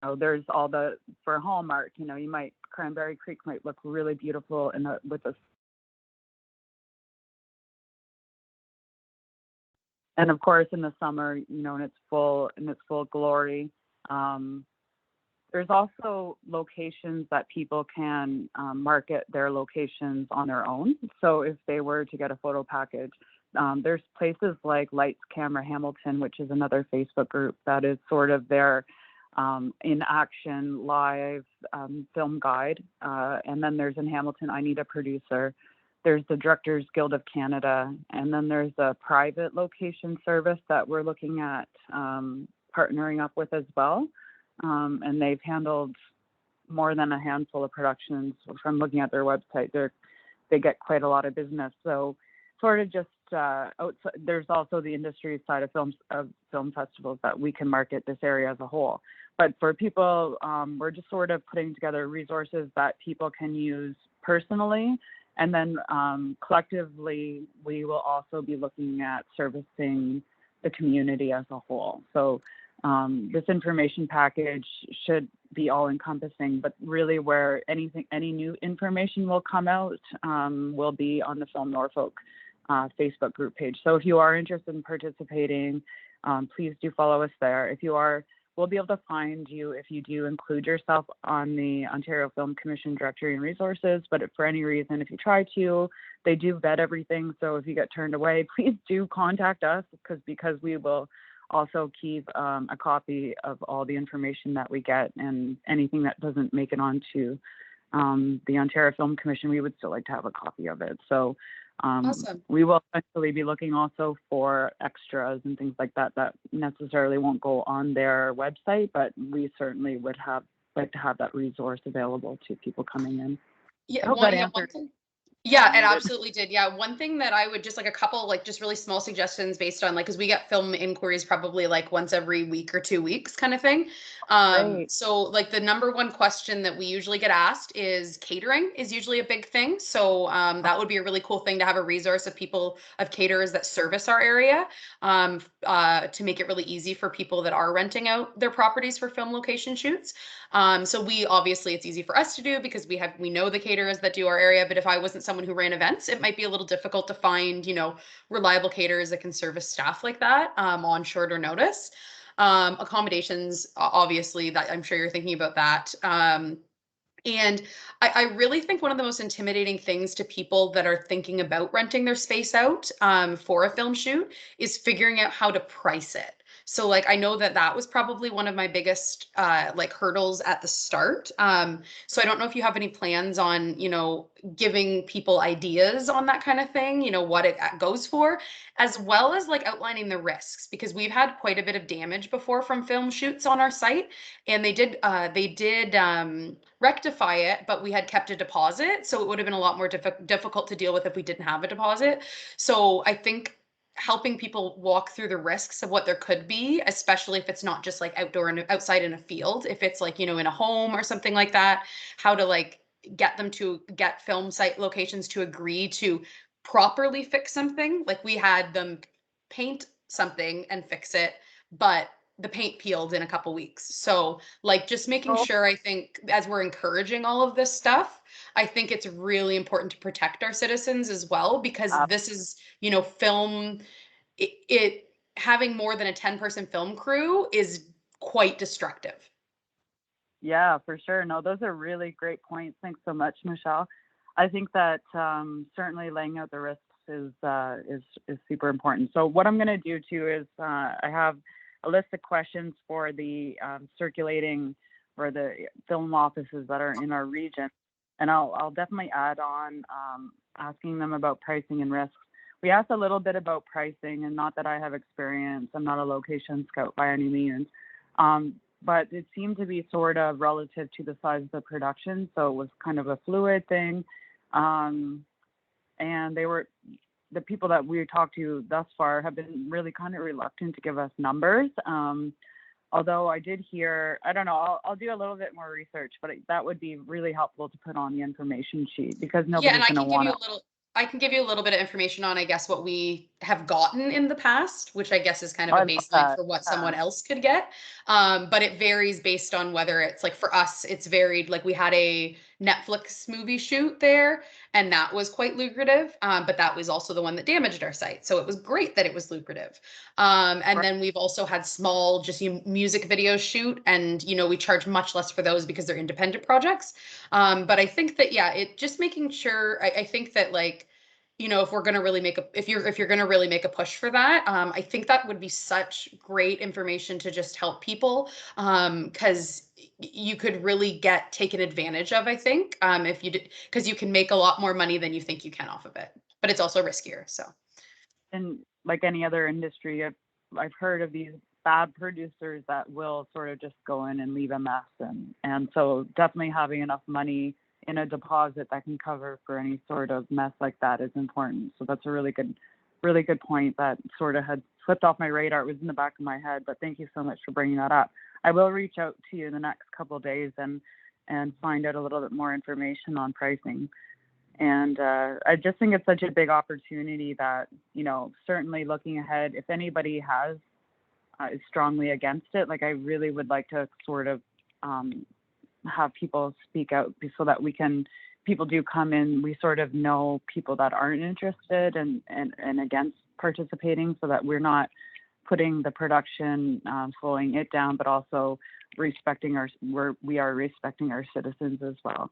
know, there's all the, for Hallmark, you know, Cranberry Creek might look really beautiful with a, and of course in the summer, you know, in its full glory. Um, there's also locations that people can market their locations on their own. So if they were to get a photo package, there's places like Lights Camera Hamilton, which is another Facebook group that is sort of their in action live film guide. And then there's in Hamilton, I Need a Producer. There's the Directors Guild of Canada. And then there's a private location service that we're looking at partnering up with as well. And they've handled more than a handful of productions. From looking at their website, they get quite a lot of business. So sort of just outside, there's also the industry side of film festivals that we can market this area as a whole. But for people, we're just sort of putting together resources that people can use personally. And then collectively, we will also be looking at servicing the community as a whole. So this information package should be all encompassing, but really where any new information will come out will be on the Film Norfolk Facebook group page. So if you are interested in participating, please do follow us there. If you are, we'll be able to find you if you do include yourself on the Ontario Film Commission directory and resources. But if for any reason, if you try to, they do vet everything. So if you get turned away, please do contact us because we will also keep a copy of all the information that we get, and anything that doesn't make it onto the Ontario Film Commission, we would still like to have a copy of it. So Awesome. we will eventually be looking also for extras and things like that that necessarily won't go on their website, but we certainly would like to have that resource available to people coming in. Yeah, I hope that answers. Yeah, it absolutely did. Yeah, one thing that I would just like a couple like just really small suggestions based on like because we get film inquiries probably like once every week or 2 weeks kind of thing. Great. So like the number one question that we usually get asked is catering is usually a big thing. So that would be a really cool thing to have a resource of caterers that service our area to make it really easy for people that are renting out their properties for film location shoots. So we obviously it's easy for us to do because we know the caterers that do our area. But if I wasn't someone who ran events, it might be a little difficult to find, reliable caterers that can service staff like that on shorter notice. Accommodations, obviously, that I'm sure you're thinking about that. And I really think one of the most intimidating things to people that are thinking about renting their space out for a film shoot is figuring out how to price it. So like I know that was probably one of my biggest like hurdles at the start. So I don't know if you have any plans on, giving people ideas on that kind of thing, what it goes for, as well as like outlining the risks because we've had quite a bit of damage before from film shoots on our site, and they did rectify it, but we had kept a deposit, so it would have been a lot more difficult to deal with if we didn't have a deposit. So I think helping people walk through the risks of what there could be, especially if it's not just like outdoor and outside in a field, if it's like, in a home or something like that, how to like get film site locations to agree to properly fix something. Like we had them paint something and fix it, but the paint peeled in a couple weeks. So like just making Oh, sure, I think as we're encouraging all of this stuff, I think it's really important to protect our citizens as well, because this is, film, it having more than a 10-person film crew is quite destructive. yeah, for sure. No, those are really great points. Thanks so much, Michelle. I think that certainly laying out the risks is super important. So what I'm going to do too is I have a list of questions for the circulating or the film offices that are in our region, and I'll definitely add on asking them about pricing and risks. We asked a little bit about pricing, and not that I have experience. I'm not a location scout by any means. But it seemed to be sort of relative to the size of the production. So it was kind of a fluid thing. And the people that we talked to thus far have been really kind of reluctant to give us numbers. Although I did hear, I don't know, I'll do a little bit more research, but that would be really helpful to put on the information sheet because nobody's going to want to. I can give you a little bit of information on, I guess, what we have gotten in the past, which I guess is kind of I a love baseline that. for what Yeah. someone else could get. But it varies based on whether it's like for us, it's varied. Like we had a Netflix movie shoot there, and that was quite lucrative. But that was also the one that damaged our site. So it was great that it was lucrative. And Right. then we've also had small, just music videos shoot, and we charge much less for those because they're independent projects. But I think that yeah, it just making sure. I think that like if we're going to really make a if you're going to really make a push for that, I think that would be such great information to just help people, because you could really get taken advantage of, I think, if you did, because you can make a lot more money than you think you can off of it, but it's also riskier. So And like any other industry, I've heard of these bad producers that will sort of just go in and leave a mess, and so definitely having enough money in a deposit that can cover for any sort of mess like that is important. So that's a really good point that sort of had slipped off my radar. It was in the back of my head, but thank you so much for bringing that up. I will reach out to you in the next couple of days and find out a little bit more information on pricing. And I just think it's such a big opportunity that, certainly looking ahead, if anybody is strongly against it, like I really would like to sort of have people speak out so that people do come in, we sort of know people that aren't interested and against participating, so that we're not putting the production, slowing it down, but also we are respecting our citizens as well.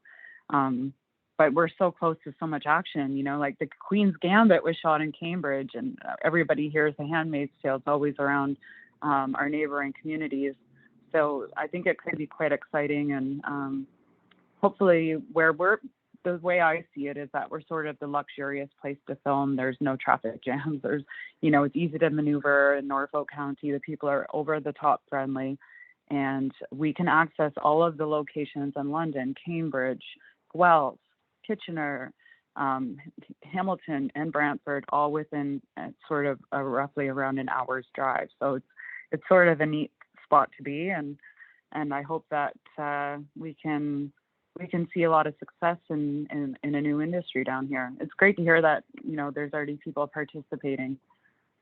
But we're so close to so much action, like the Queen's Gambit was shot in Cambridge, and everybody hears The Handmaid's Tale. It's always around our neighboring communities. So I think it could be quite exciting, and hopefully the way I see it is that we're sort of the luxurious place to film. There's no traffic jams. It's easy to maneuver in Norfolk County. The people are over the top friendly, and we can access all of the locations in London, Cambridge, Guelph, Kitchener, Hamilton, and Brantford, all within sort of roughly around an hour's drive. So it's sort of a neat spot to be, and I hope that we can see a lot of success in a new industry down here. It's great to hear that there's already people participating,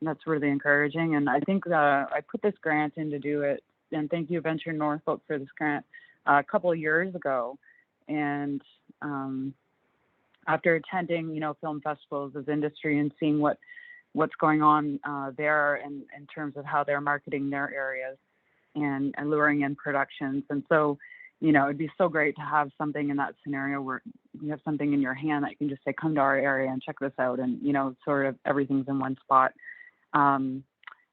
and that's really encouraging. And I think I put this grant in to do it, and thank you Venture Norfolk for this grant a couple of years ago. And after attending film festivals as industry and seeing what's going on there in terms of how they're marketing their areas and luring in productions. And so, it'd be so great to have something in that scenario where you have something in your hand that you can just say, come to our area and check this out. And, sort of everything's in one spot.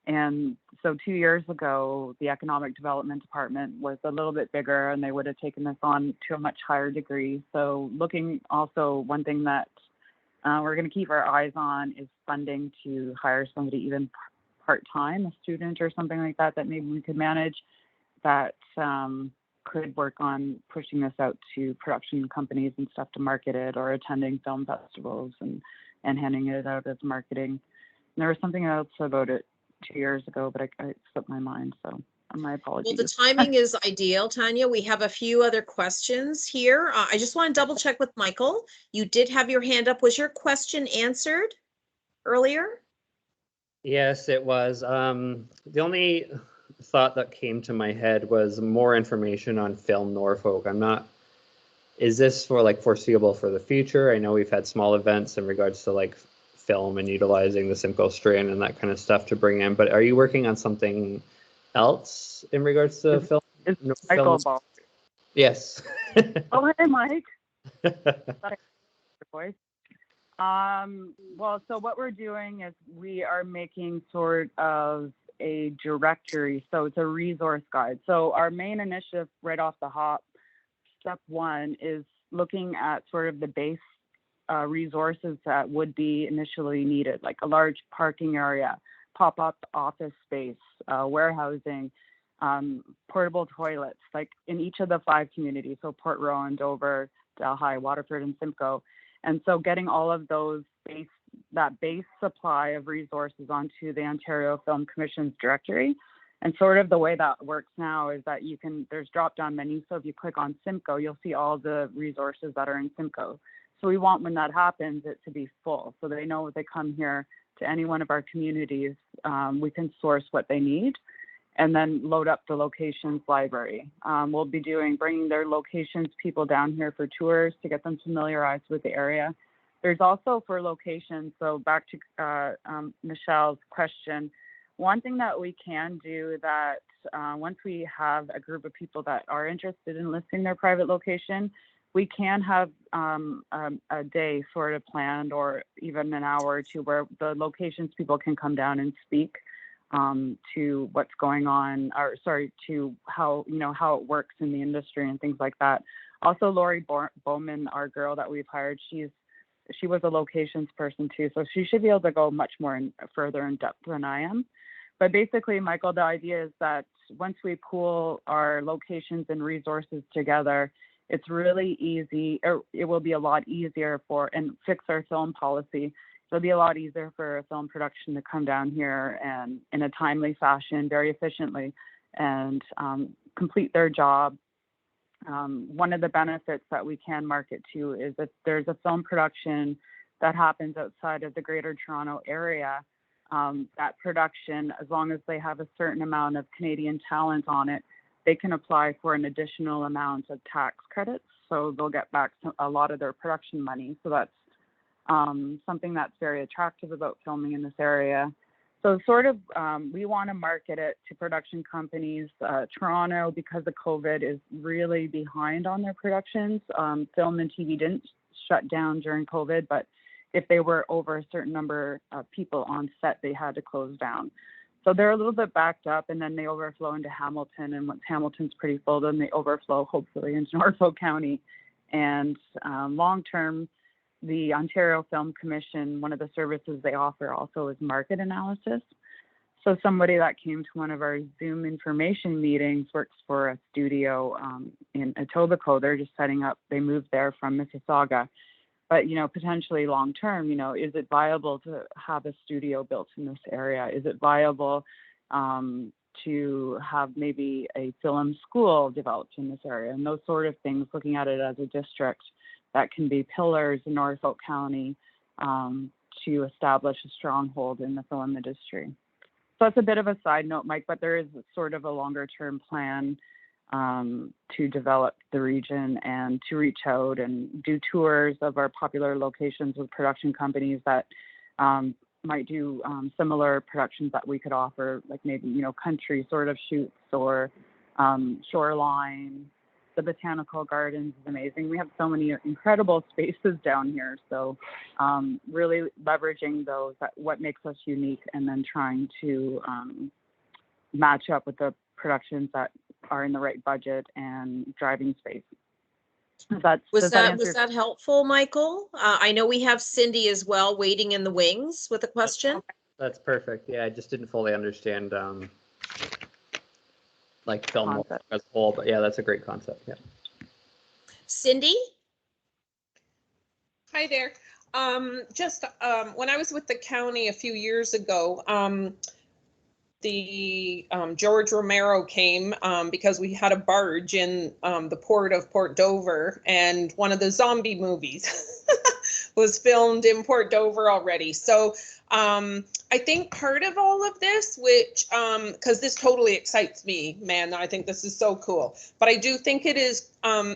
And so 2 years ago, the Economic Development Department was a little bit bigger, and they would have taken this on to a much higher degree. So looking also, one thing that we're going to keep our eyes on is funding to hire somebody even part-time, a student or something like that maybe we could manage, that could work on pushing this out to production companies and stuff to market it, or attending film festivals and handing it out as marketing. And there was something else about it 2 years ago, but I slipped my mind, so my apologies. Well, the timing is ideal, Tanya. We have a few other questions here. I just want to double check with Michael. You did have your hand up. Was your question answered earlier? Yes, it was. The only thought that came to my head was more information on Film Norfolk. Is this for like foreseeable for the future? I know we've had small events in regards to like film and utilizing the Simcoe strand and that kind of stuff to bring in, but are you working on something else in regards to film? It's Michael Ball. Yes. Oh, hey, Mike. Voice. Well, so what we're doing is we are making sort of a directory. So it's a resource guide. So our main initiative right off the hop, step one, is looking at sort of the base resources that would be initially needed, like a large parking area, pop-up office space, warehousing, portable toilets, like in each of the 5 communities, so Port Rowan, Dover, Delhi, Waterford, and Simcoe. And so getting all of those base supply of resources onto the Ontario Film Commission's directory. And sort of the way that works now is that there's drop-down menus. So if you click on Simcoe, you'll see all the resources that are in Simcoe. So we want, when that happens, it to be full. So they know if they come here to any one of our communities, we can source what they need and then load up the locations library. We'll be bringing their locations people down here for tours to get them familiarized with the area. There's also for locations, so back to Michelle's question, one thing that we can do that once we have a group of people that are interested in listing their private location, we can have a day sort of planned, or even an hour or two, where the locations people can come down and speak to what's going on, or sorry, to how, you know, how it works in the industry and things like that. Also, Lori Bowman, our girl that we've hired, she was a locations person too, so she should be able to go much more further in depth than I am. But basically, Michael, the idea is that once we pool our locations and resources together, it's really easy, or it will be a lot easier and fix our film policy. It'll be a lot easier for a film production to come down here and in a timely fashion, very efficiently, and complete their job. One of the benefits that we can market to is if there's a film production that happens outside of the Greater Toronto area, that production, as long as they have a certain amount of Canadian talent on it, they can apply for an additional amount of tax credits. So they'll get back a lot of their production money. So that's something that's very attractive about filming in this area. So sort of, we want to market it to production companies. Toronto, because of COVID, is really behind on their productions. Film and TV didn't shut down during COVID, but if they were over a certain number of people on set, they had to close down. So they're a little bit backed up, and then they overflow into Hamilton. And once Hamilton's pretty full, then they overflow hopefully into Norfolk County. And long term, the Ontario Film Commission, one of the services they offer also is market analysis. So somebody that came to one of our Zoom information meetings works for a studio in Etobicoke. They're just setting up, they moved there from Mississauga. But, you know, potentially long term, you know, is it viable to have a studio built in this area? Is it viable to have maybe a film school developed in this area? And those sort of things, looking at it as a district that can be pillars in Norfolk County to establish a stronghold in the film industry. So it's a bit of a side note, Mike, but there is sort of a longer term plan to develop the region and to reach out and do tours of our popular locations with production companies that might do similar productions that we could offer, like maybe, you know, country sort of shoots or shoreline. The botanical gardens is amazing. We have so many incredible spaces down here. So really leveraging those, what makes us unique, and then trying to match up with the productions that are in the right budget and driving space. Was that helpful, Michael? I know we have Cindy as well waiting in the wings with a question. That's perfect. Yeah, I just didn't fully understand like film Concept. as a whole, but yeah, that's a great concept. Yeah. Cindy? Hi there. When I was with the county a few years ago, George Romero came because we had a barge in the port of Port Dover, and one of the zombie movies was filmed in Port Dover already. So I think part of all of this, which, because this totally excites me, man, I think this is so cool, but I do think it is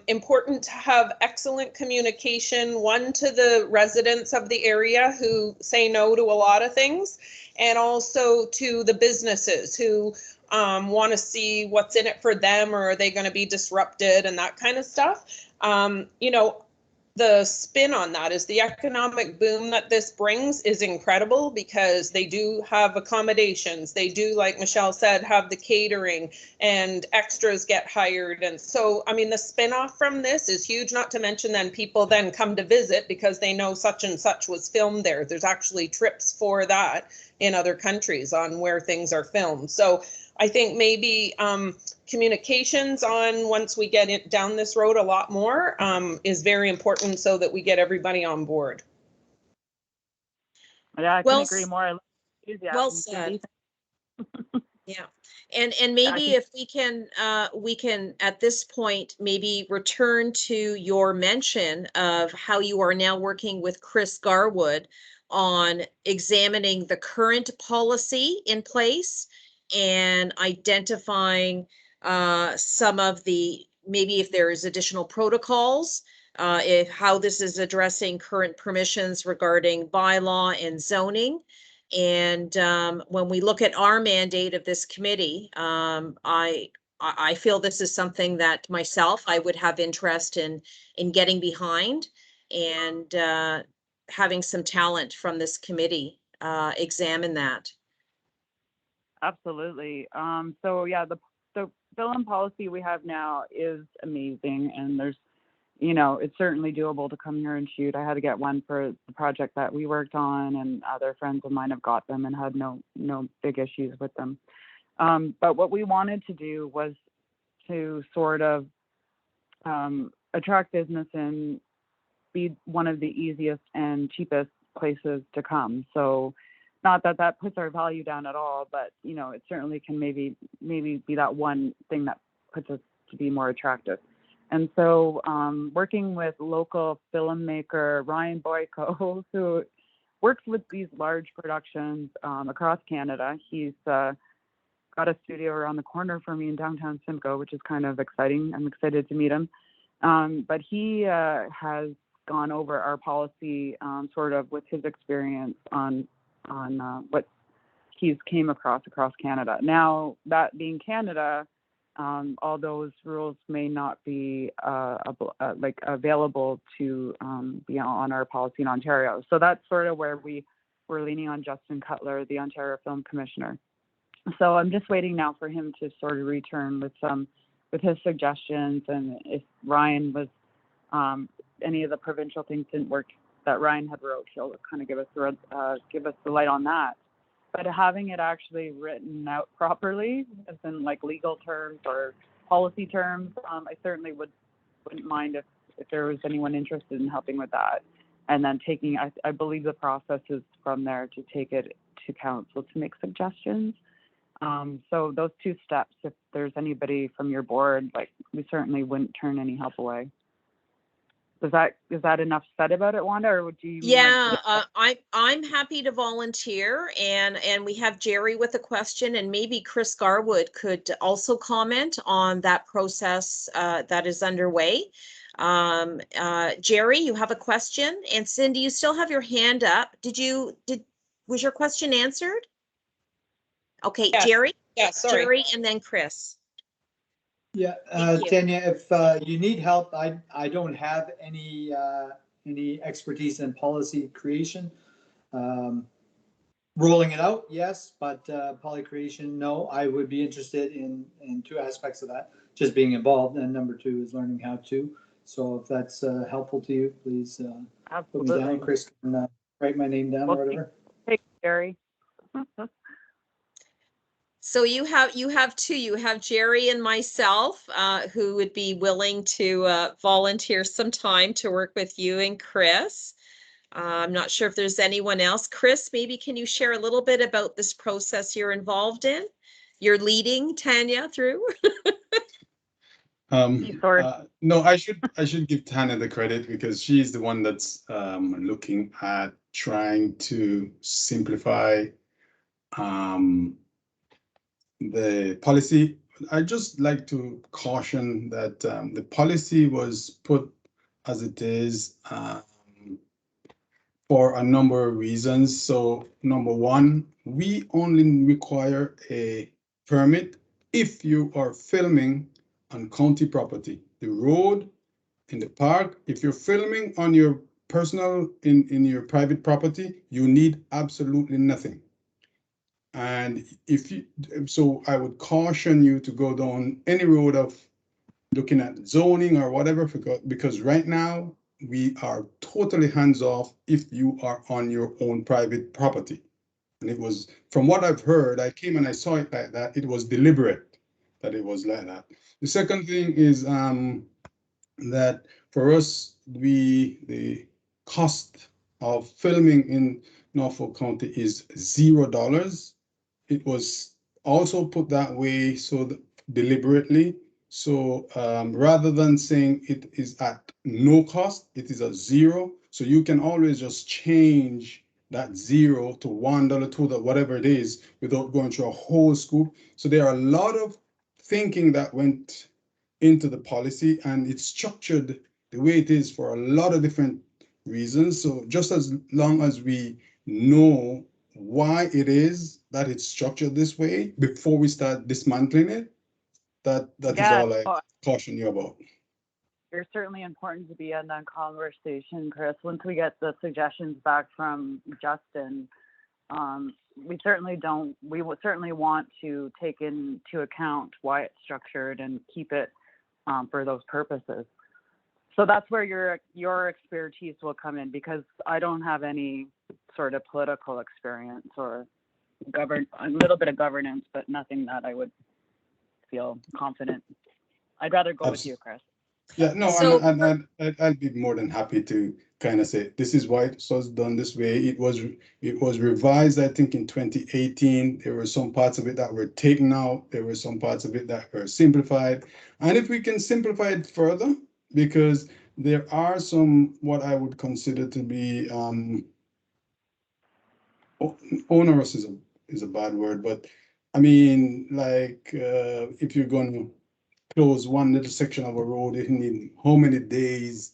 important to have excellent communication, one, to the residents of the area who say no to a lot of things, and also to the businesses who want to see what's in it for them, or are they going to be disrupted, and that kind of stuff. You know, the spin on that is the economic boom that this brings is incredible, because they do have accommodations. They do, like Michelle said, have the catering, and extras get hired. And so, I mean, the spin-off from this is huge, not to mention then people then come to visit because they know such and such was filmed there. There's actually trips for that in other countries on where things are filmed. So I think maybe communications on, once we get it down this road a lot more, is very important, so that we get everybody on board. Yeah, I can agree more. Well said. Yeah. And maybe if we can at this point maybe return to your mention of how you are now working with Chris Garwood on examining the current policy in place and identifying some of the, maybe if there is additional protocols, if how this is addressing current permissions regarding bylaw and zoning. And when we look at our mandate of this committee, I feel this is something that myself, I would have interest in getting behind, and having some talent from this committee examine that. Absolutely. So yeah, the film policy we have now is amazing, and there's, you know, it's certainly doable to come here and shoot. I had to get one for the project that we worked on, and other friends of mine have got them and had no big issues with them. But what we wanted to do was to sort of attract business and be one of the easiest and cheapest places to come. So not that that puts our value down at all, but you know, it certainly can maybe be that one thing that puts us to be more attractive. And so working with local filmmaker Ryan Boyko, who works with these large productions across Canada. He's got a studio around the corner for me in downtown Simcoe, which is kind of exciting. I'm excited to meet him. But he has gone over our policy sort of with his experience on what he's came across Canada. Now, that being Canada, all those rules may not be like available to be on our policy in Ontario. So that's sort of where we're leaning on Justin Cutler, the Ontario Film Commissioner. So I'm just waiting now for him to sort of return with his suggestions, and if Ryan was any of the provincial things didn't work that Ryan had wrote, he'll kind of give us the light on that. But having it actually written out properly, as in like legal terms or policy terms, I certainly wouldn't mind if there was anyone interested in helping with that. And then I believe the process is from there to take it to council to make suggestions. So those two steps, if there's anybody from your board, like, we certainly wouldn't turn any help away. Is that enough said about it, Wanda, or would you? Yeah, I'm happy to volunteer, and we have Jerry with a question, and maybe Chris Garwood could also comment on that process that is underway. Jerry, you have a question, and Cindy, you still have your hand up. Was your question answered? Okay, yes. Jerry. Yeah, sorry. Jerry, and then Chris. Yeah, Tanya, if you need help, I don't have any expertise in policy creation. Rolling it out, yes, but policy creation, no. I would be interested in two aspects of that: just being involved, and number two is learning how to. So if that's helpful to you, please put me down. Chris can write my name down or whatever. Thanks, Jerry. So you have two. You have Jerry and myself, who would be willing to volunteer some time to work with you and Chris. I'm not sure if there's anyone else. Chris, maybe can you share a little bit about this process you're involved in? You're leading Tanya through. No, I should give Tanya the credit, because she's the one that's looking at trying to simplify the policy. I just like to caution that the policy was put as it is for a number of reasons. So number one, we only require a permit if you are filming on county property, the road, in the park. If you're filming on your personal, in your private property, you need absolutely nothing. And so I would caution you to go down any road of looking at zoning or whatever, because right now we are totally hands off if you are on your own private property. And it was, from what I've heard, I came and I saw it like that. It was deliberate that it was like that. The second thing is that for us, the cost of filming in Norfolk County is $0. It was also put that way deliberately. So rather than saying it is at no cost, it is at zero. So you can always just change that zero to $1, $2, whatever it is, without going through a whole scoop. So there are a lot of thinking that went into the policy, and it's structured the way it is for a lot of different reasons. So just as long as we know why it is that it's structured this way before we start dismantling it, that is Yeah, all I caution you about. you're certainly important to be in that conversation, Chris. Once we get the suggestions back from Justin, we would certainly want to take into account why it's structured and keep it for those purposes. So that's where your expertise will come in, because I don't have any sort of political experience or a little bit of governance, but nothing that I would feel confident. I'd rather go with you, Chris. Yeah, no, So- and I'll be more than happy to kind of say this is why it was done this way. It was revised, I think, in 2018. There were some parts of it that were taken out. There were some parts of it that were simplified. And if we can simplify it further, because there are some what I would consider to be onerous is a bad word, but I mean, like if you're going to close one little section of a road, you need how many days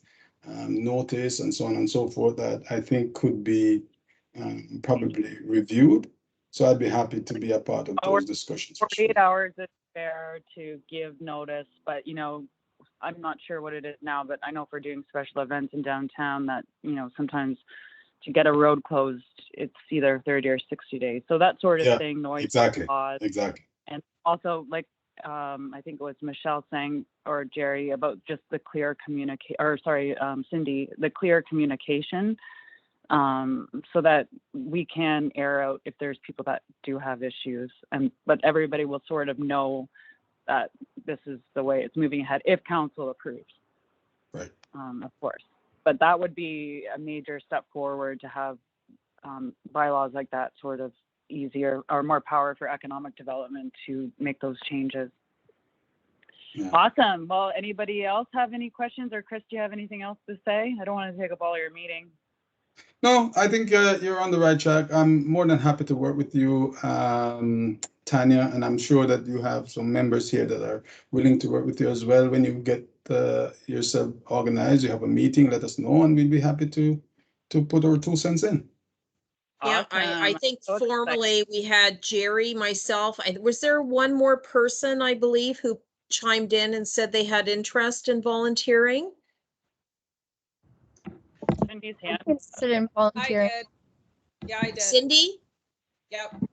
notice and so on and so forth, that I think could be probably reviewed. So I'd be happy to be a part of those discussions. 48 hours is fair to give notice, but I'm not sure what it is now, but I know for doing special events in downtown that, sometimes to get a road closed, it's either 30 or 60 days. So that sort of thing, noise laws. Exactly. And also, like, I think it was Michelle saying, or Jerry, about just the clear Cindy, the clear communication, so that we can air out if there's people that do have issues, but everybody will sort of know that this is the way it's moving ahead if council approves. Right. Of course. But that would be a major step forward to have bylaws like that sort of easier or more power for economic development to make those changes. Yeah. Awesome. Well, anybody else have any questions, or Chris, do you have anything else to say? I don't want to take up all your meeting. No, I think you're on the right track. I'm more than happy to work with you, Tanya, and I'm sure that you have some members here that are willing to work with you as well. When you get yourself organized, you have a meeting, let us know, and we'll be happy to put our 2 cents in. Yeah, I Awesome. think So formally we had Jerry, myself. Was there one more person, I believe, who chimed in and said they had interest in volunteering? Cindy's hand. Interested in I volunteering. did. Yeah, I did. Cindy? Yep.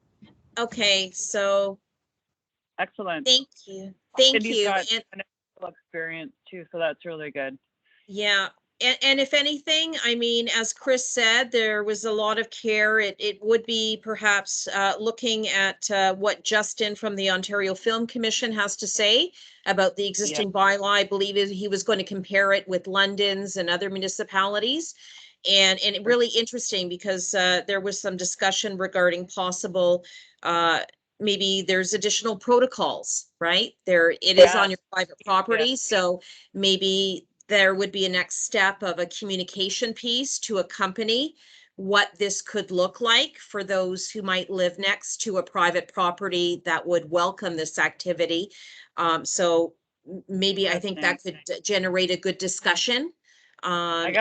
Okay, so Excellent. thank you. Thank Cindy's you. got And an experience too, so that's really good. yeah, and if anything, I mean, as Chris said, there was a lot of care. It would be perhaps looking at what Justin from the Ontario Film Commission has to say about the existing bylaw. I believe he was going to compare it with London's and other municipalities. And it really interesting because there was some discussion regarding possible, maybe there's additional protocols, right? It is on your private property. So maybe there would be a next step of a communication piece to accompany what this could look like for those who might live next to a private property that would welcome this activity. So maybe I think that could generate a good discussion. And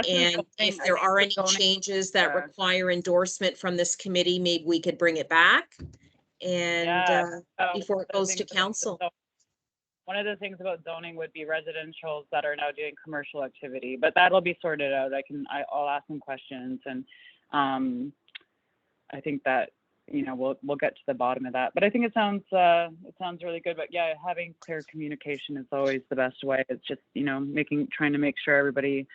if there are any changes that require endorsement from this committee, maybe we could bring it back and before it goes to council. One of the things about zoning would be residentials that are now doing commercial activity, but that'll be sorted out. I'll ask some questions, and I think that we'll get to the bottom of that. But I think it sounds really good. But yeah, having clear communication is always the best way. It's just trying to make sure everybody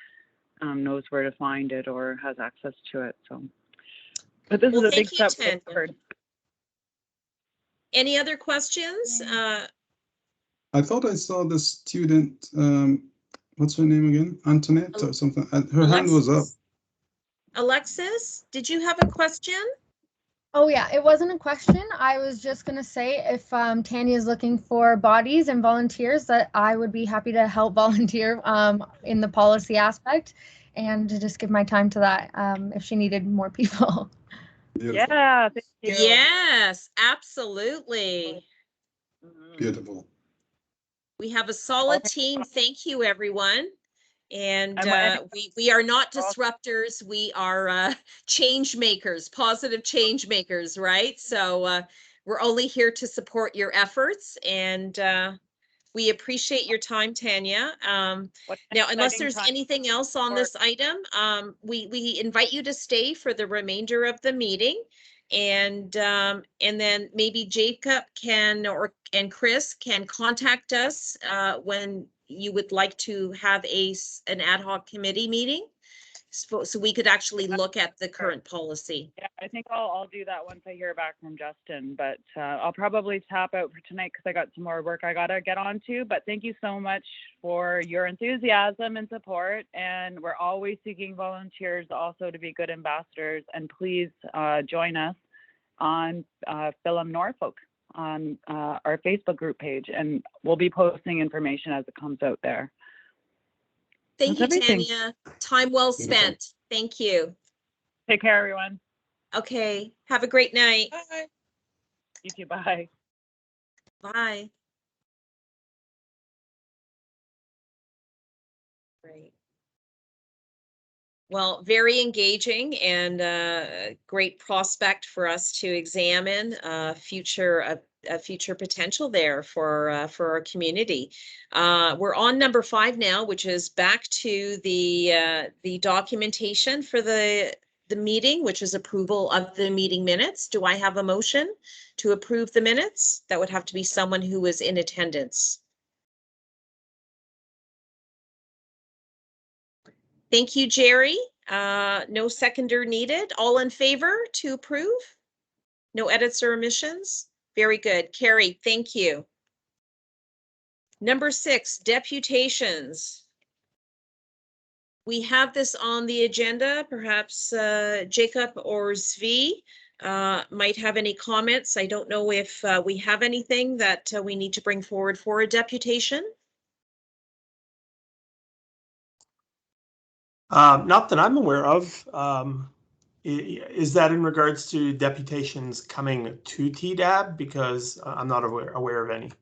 knows where to find it or has access to it. So, but this is a big step forward. Any other questions? I thought I saw the student, what's her name again? Antoinette or something. Her hand was up. Alexis, did you have a question? Oh yeah, it wasn't a question. I was just gonna say if Tanya is looking for bodies and volunteers, that I would be happy to help volunteer in the policy aspect, and to just give my time to that if she needed more people. Beautiful. Yeah, thank you. Yes, absolutely. Beautiful. We have a solid Okay. team. Thank you, everyone. And And we are not disruptors. We are change makers, positive change makers, right? So we're only here to support your efforts, and we appreciate your time, Tanya. what an Now, unless exciting there's time anything else on for- this item, we invite you to stay for the remainder of the meeting. And then maybe Jacob can and Chris can contact us when you would like to have an ad hoc committee meeting, so we could actually look at the current policy. Yeah, I think I'll do that once I hear back from Justin, but I'll probably tap out for tonight because I got some more work I gotta get on to. But thank you so much for your enthusiasm and support. And we're always seeking volunteers also to be good ambassadors. And please join us on Film Norfolk on our Facebook group page, and we'll be posting information as it comes out there. Thank you, That's everything. Tanya. Time well Beautiful. spent. Thank you. Take care, everyone. Okay. Have a great night. Bye. You too. Bye. Bye. Great. Well, very engaging and a great prospect for us to examine future potential there for our community. We're on number 5 now, which is back to the documentation for the meeting, which is approval of the meeting minutes. Do I have a motion to approve the minutes? That would have to be someone who was in attendance. Thank you, Jerry. No seconder needed. All in favor to approve? No edits or omissions? Very good. Carrie, thank you. Number 6, deputations. We have this on the agenda. Perhaps Jacob or Zvi might have any comments. I don't know if we have anything that we need to bring forward for a deputation. Not that I'm aware of. Is that in regards to deputations coming to TEDAB? Because I'm not aware of any.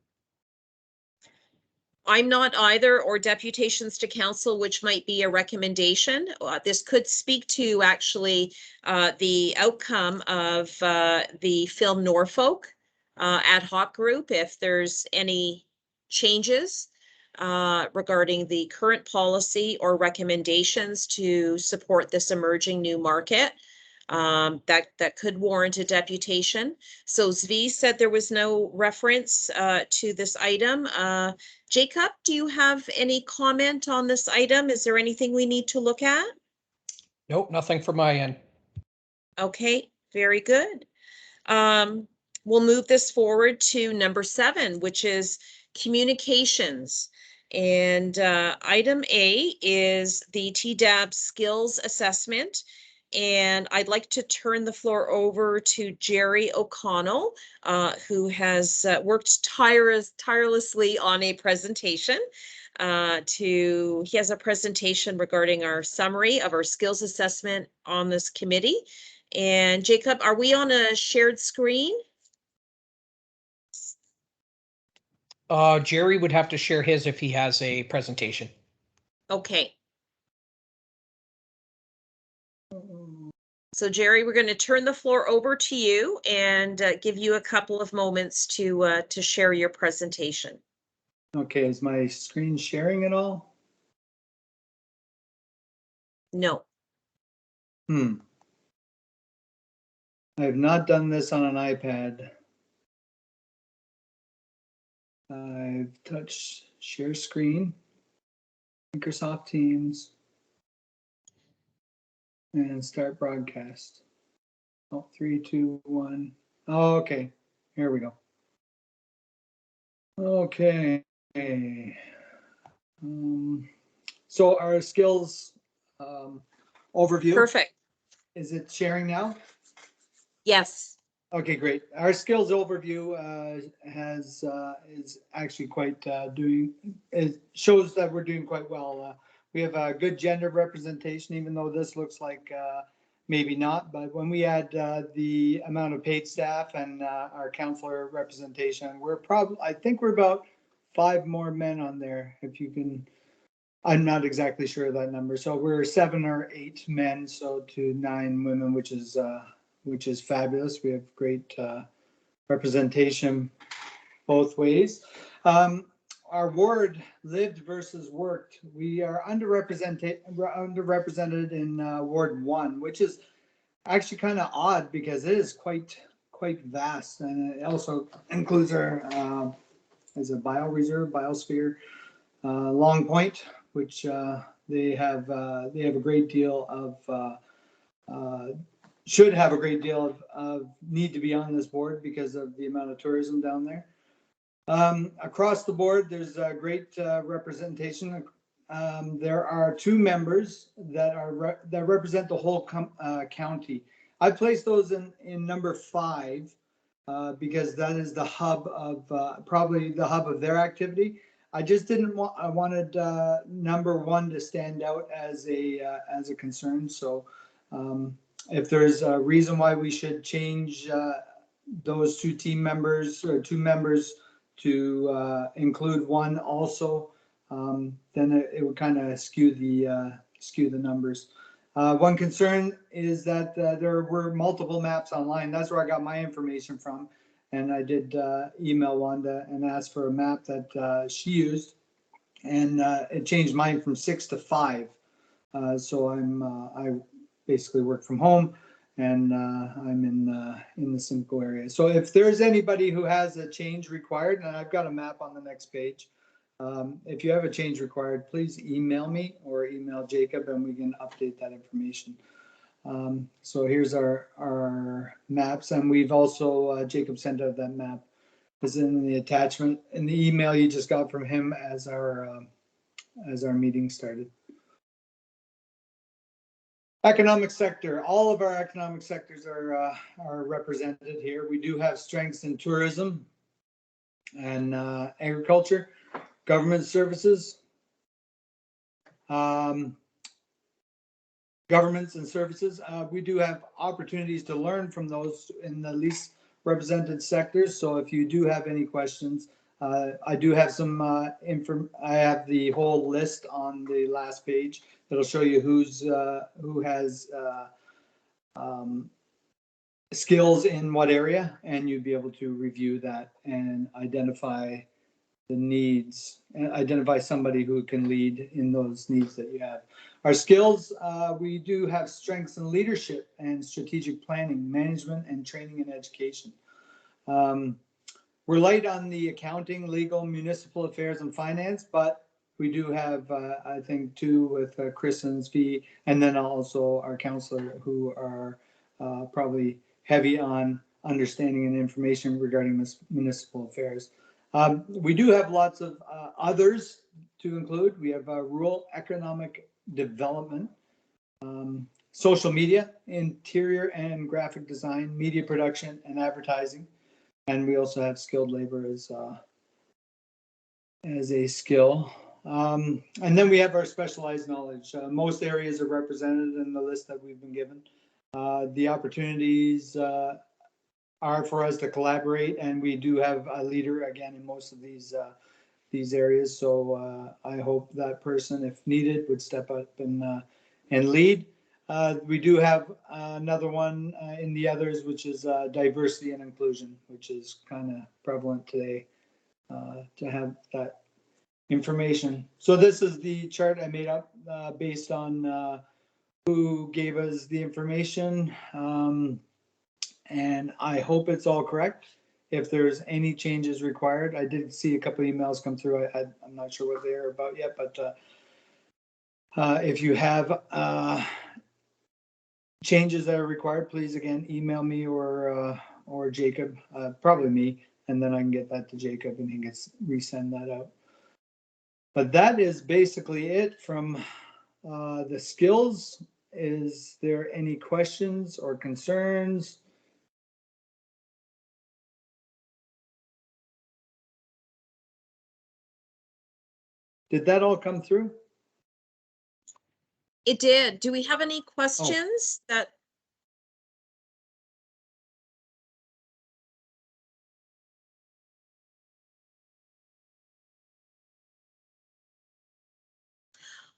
I'm not either, or deputations to council, which might be a recommendation. This could speak to actually the outcome of the Film Norfolk ad hoc group, if there's any changes regarding the current policy or recommendations to support this emerging new market. That could warrant a deputation. So Zvi said there was no reference to this item. Jacob, do you have any comment on this item? Is there anything we need to look at? Nope, nothing from my end. Okay, very good. We'll move this forward to number 7, which is communications. And item A is the TEDAB skills assessment. And I'd like to turn the floor over to Jerry O'Connell, who has worked tirelessly on a presentation. He has a presentation regarding our summary of our skills assessment on this committee. And Jacob, are we on a shared screen? Jerry would have to share his if he has a presentation. Okay. So Jerry, we're going to turn the floor over to you and give you a couple of moments to share your presentation. Okay, is my screen sharing at all? No. I have not done this on an iPad. I've touched share screen, Microsoft Teams, and start broadcast. Oh, 3, 2, 1. Oh, okay, here we go. Okay. So our skills overview. Perfect. Is it sharing now? Yes. Okay, great. Our skills overview is actually quite it shows that we're doing quite well. We have a good gender representation, even though this looks like maybe not. But when we add the amount of paid staff and our counselor representation, I think we're about 5 more men on there. If you can, I'm not exactly sure of that number. So we're 7 or 8 men, so to 9 women, which is fabulous. We have great representation both ways. Our ward, lived versus worked. We are underrepresented in Ward 1, which is actually kind of odd because it is quite vast, and it also includes our as a biosphere, Long Point, which they have a great deal of should have a great deal of need to be on this board because of the amount of tourism down there. Across the board, there's a great representation. There are 2 members that represent the whole county. I placed those in number 5 because that is the hub of probably the hub of their activity. I just didn't want. I wanted number 1 to stand out as a concern. So. If there's a reason why we should change those 2 team members or 2 members to include 1 also, then it would kind of skew the numbers. One concern is that there were multiple maps online. That's where I got my information from, and I did email Wanda and ask for a map that she used, and it changed mine from 6 to 5. So I basically work from home, and I'm in the Simcoe area. So if there's anybody who has a change required, and I've got a map on the next page, if you have a change required, please email me or email Jacob, and we can update that information. So here's our maps, and we've also Jacob sent out that map. Is in the attachment in the email you just got from him as our meeting started. Economic sector, all of our economic sectors are represented here. We do have strengths in tourism and agriculture, government services, governments and services. We do have opportunities to learn from those in the least represented sectors. So if you do have any questions, I do have some I have the whole list on the last page that'll show you who has skills in what area, and you'd be able to review that and identify the needs and identify somebody who can lead in those needs that you have. Our skills, we do have strengths in leadership and strategic planning, management, and training and education. We're light on the accounting, legal, municipal affairs, and finance, but we do have, I think, 2 with Chris and Svi, and then also our counselor, who are probably heavy on understanding and information regarding municipal affairs. We do have lots of others to include. We have rural economic development, social media, interior and graphic design, media production, and advertising. And we also have skilled labor as a skill. And then we have our specialized knowledge. Most areas are represented in the list that we've been given. The opportunities are for us to collaborate, and we do have a leader again in most of these areas. So I hope that person, if needed, would step up and lead. We do have another one in the others, which is diversity and inclusion, which is kind of prevalent today to have that information. So this is the chart I made up based on who gave us the information. And I hope it's all correct. If there's any changes required, I did see a couple emails come through. I'm not sure what they're about yet, but if you have changes that are required, please again email me or Jacob, probably me, and then I can get that to Jacob and he can resend that out. But that is basically it from the skills. Is there any questions or concerns? Did that all come through? It did. Do we have any questions that?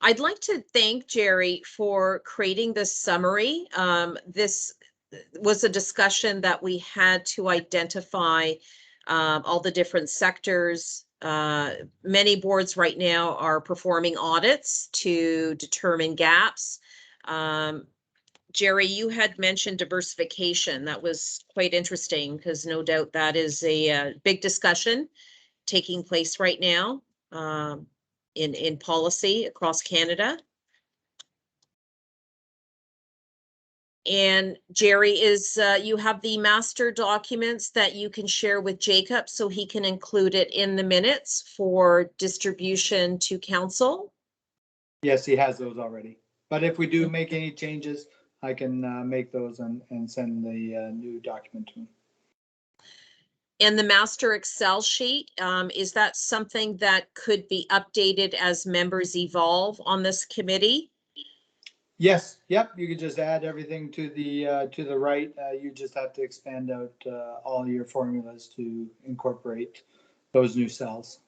I'd like to thank Jerry for creating this summary. This was a discussion that we had to identify all the different sectors. Many boards right now are performing audits to determine gaps. Jerry, you had mentioned diversification. That was quite interesting because no doubt that is a big discussion taking place right now in policy across Canada. And Jerry, you have the master documents that you can share with Jacob so he can include it in the minutes for distribution to council? Yes, he has those already. But if we do make any changes, I can make those and send the new document to him. And the master Excel sheet, is that something that could be updated as members evolve on this committee? Yes, yep, you could just add everything to the right. You just have to expand out all your formulas to incorporate those new cells.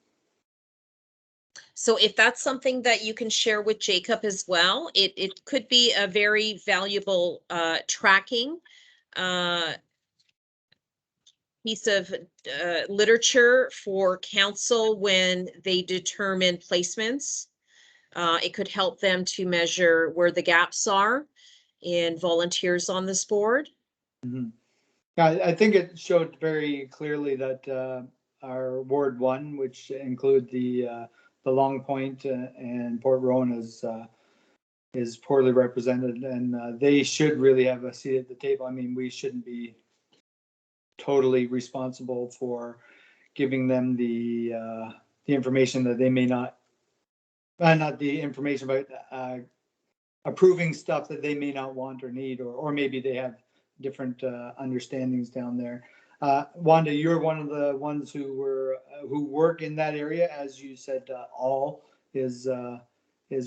So if that's something that you can share with Jacob as well, it could be a very valuable tracking piece of literature for council when they determine placements. It could help them to measure where the gaps are in volunteers on this board. Mm-hmm. I think it showed very clearly that our Ward 1, which include the Long Point and Port Rowan, is poorly represented, and they should really have a seat at the table. I mean, we shouldn't be totally responsible for giving them the information that they may not the information about approving stuff that they may not want or need, or maybe they have different understandings down there. Wanda, you're one of the ones who work in that area, as you said. All is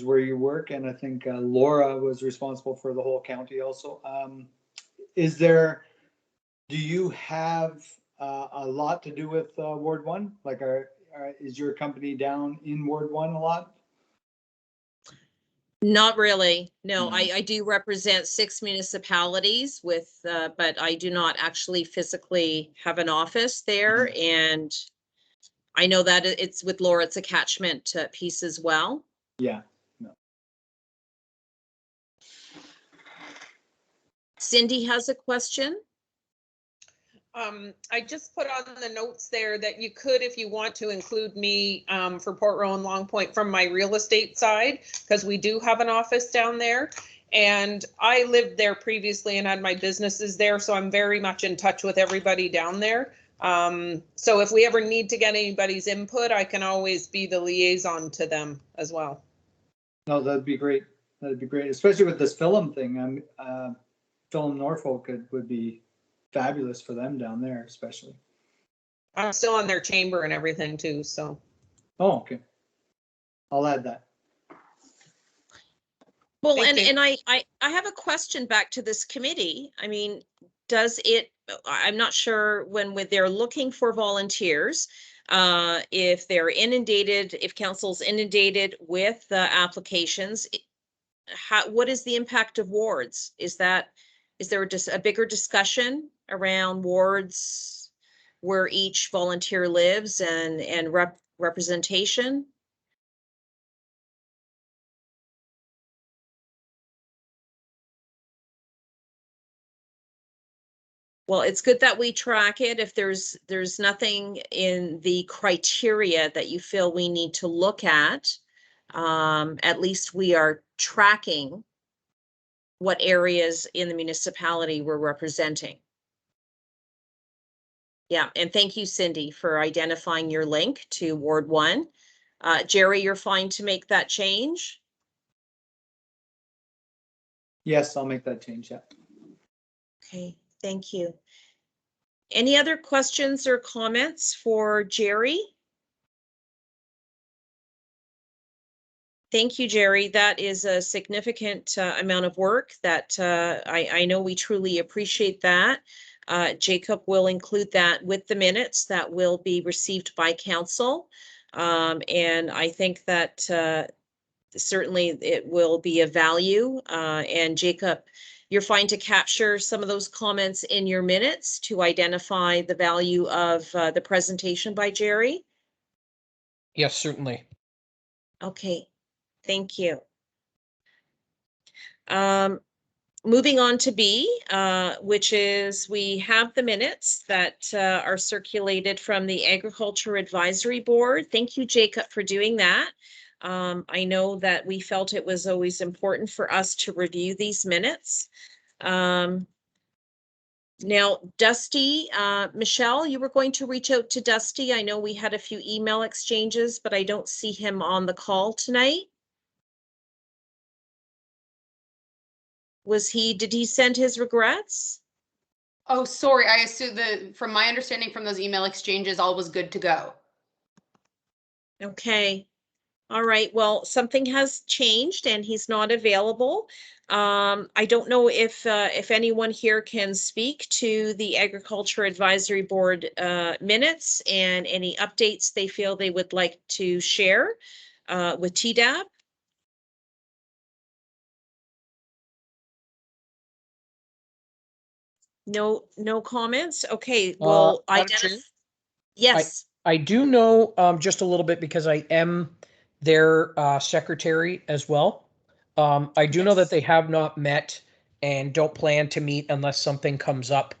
where you work, and I think Laura was responsible for the whole county also. Do you have a lot to do with Ward 1? Like, is your company down in Ward 1 a lot? Not really. No, No. I do represent 6 municipalities with, but I do not actually physically have an office there. And I know that it's with Laura, it's a catchment piece as well. Yeah. No. Cindy has a question. I just put on the notes there that you could, if you want to, include me for Port Rowan Long Point from my real estate side, because we do have an office down there. And I lived there previously and had my businesses there, so I'm very much in touch with everybody down there. So if we ever need to get anybody's input, I can always be the liaison to them as well. No, that'd be great. That'd be great, especially with this film thing. Film Norfolk would be fabulous for them down there, especially. I'm still on their chamber and everything too, so. Oh, okay. I'll add that. Well, Thank you. and I have a question back to this committee. I mean, I'm not sure when they're looking for volunteers, if they're inundated, if council's inundated with applications, what is the impact of wards? Is there a bigger discussion around wards where each volunteer lives and representation? Well, it's good that we track it. If there's nothing in the criteria that you feel we need to look at least we are tracking what areas in the municipality we're representing. Yeah, and thank you, Cindy, for identifying your link to Ward 1. Jerry, you're fine to make that change? Yes, I'll make that change. Yeah. Okay, thank you. Any other questions or comments for Jerry? Thank you, Jerry. That is a significant amount of work that I know we truly appreciate that. Jacob will include that with the minutes that will be received by council. And I think that certainly it will be of value. And Jacob, you're fine to capture some of those comments in your minutes to identify the value of the presentation by Jerry? Yes, certainly. Okay, thank you. Moving on to B, which is we have the minutes that are circulated from the Agriculture Advisory Board. Thank you, Jacob, for doing that. I know that we felt it was always important for us to review these minutes. Now, Dusty, Michelle, you were going to reach out to Dusty. I know we had a few email exchanges, but I don't see him on the call tonight. Did he send his regrets? Oh, sorry. I assume from my understanding from those email exchanges, all was good to go. Okay. All right. Well, something has changed and he's not available. I don't know if anyone here can speak to the Agriculture Advisory Board minutes and any updates they feel they would like to share with TEDAB. No comments. Okay. Well, yes. I do know just a little bit because I am their secretary as well. I do know that they have not met and don't plan to meet unless something comes up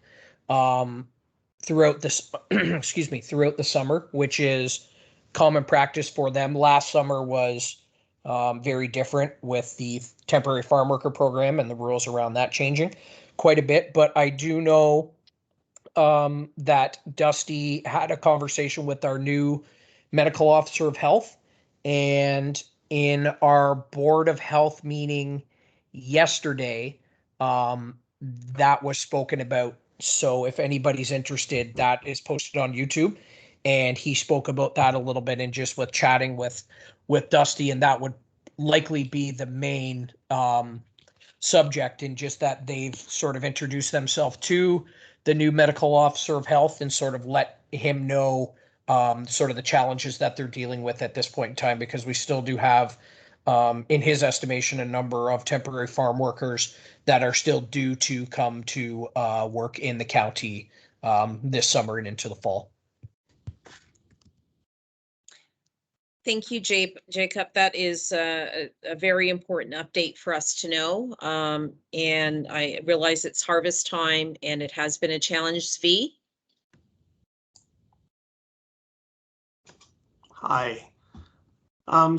throughout this excuse me, throughout the summer, which is common practice for them. Last summer was very different with the temporary farm worker program and the rules around that changing quite a bit. But I do know that Dusty had a conversation with our new medical officer of health, and in our board of health meeting yesterday, that was spoken about. So if anybody's interested, that is posted on YouTube, and he spoke about that a little bit and just with chatting with Dusty, and that would likely be the main subject, in just that they've sort of introduced themselves to the new medical officer of health and sort of let him know sort of the challenges that they're dealing with at this point in time, because we still do have, in his estimation, a number of temporary farm workers that are still due to come to work in the county this summer and into the fall. Thank you, Jacob. That is a very important update for us to know. And I realize it's harvest time and it has been a challenge. Svi? Hi.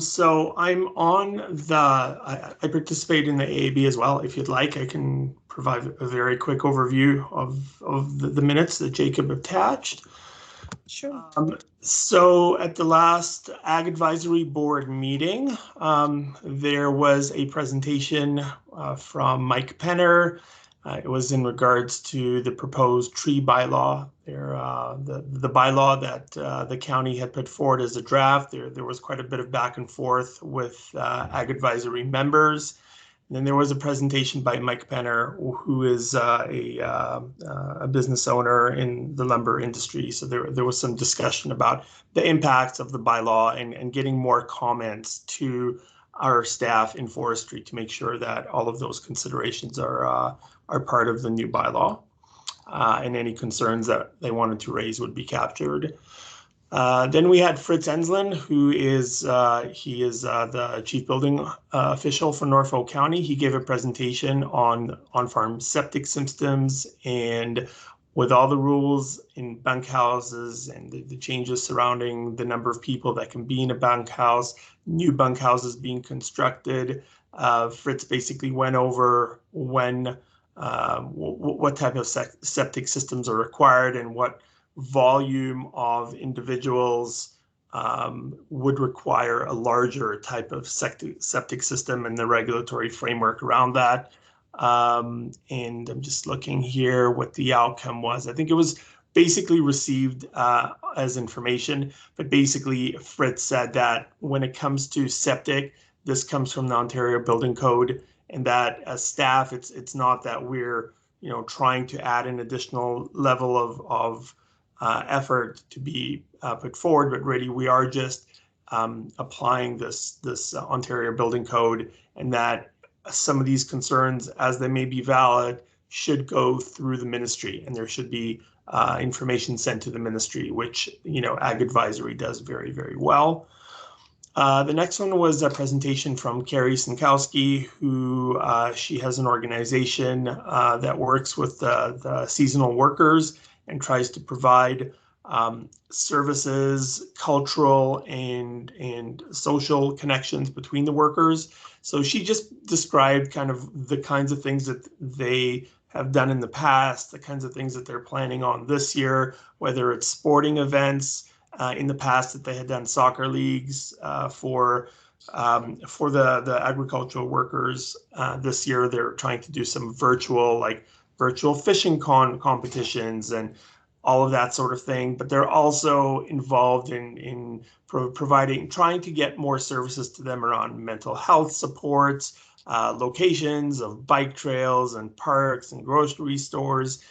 So I'm on I participate in the AAB as well. If you'd like, I can provide a very quick overview of the minutes that Jacob attached. Sure. So at the last Ag Advisory Board meeting, there was a presentation from Mike Penner. It was in regards to the proposed tree bylaw. The bylaw that the county had put forward as a draft. There was quite a bit of back and forth with Ag Advisory members. And then there was a presentation by Mike Penner, who is a business owner in the lumber industry. So there was some discussion about the impacts of the bylaw and getting more comments to our staff in forestry to make sure that all of those considerations are part of the new bylaw, and any concerns that they wanted to raise would be captured. Then we had Fritz Enslin, who is the chief building official for Norfolk County. He gave a presentation on on-farm septic systems, and with all the rules in bunkhouses and the changes surrounding the number of people that can be in a bunkhouse, new bunkhouses being constructed, Fritz basically went over what type of septic systems are required and what volume of individuals would require a larger type of septic system and the regulatory framework around that. And I'm just looking here what the outcome was. I think it was basically received as information, but basically Fritz said that when it comes to septic, this comes from the Ontario Building Code, and that as staff, it's not that we're trying to add an additional level of effort to be put forward, but really we are just applying this Ontario Building Code, and that some of these concerns, as they may be valid, should go through the ministry, and there should be information sent to the ministry, which Ag Advisory does very, very well. The next one was a presentation from Carrie Sinkowski, who she has an organization that works with the seasonal workers and tries to provide services, cultural and social connections between the workers. So she just described kind of the kinds of things that they have done in the past, the kinds of things that they're planning on this year, whether it's sporting events. In the past that they had done soccer leagues for the agricultural workers. This year they're trying to do some virtual fishing competitions and all of that sort of thing. But they're also involved in trying to get more services to them around mental health supports, locations of bike trails and parks and grocery stores.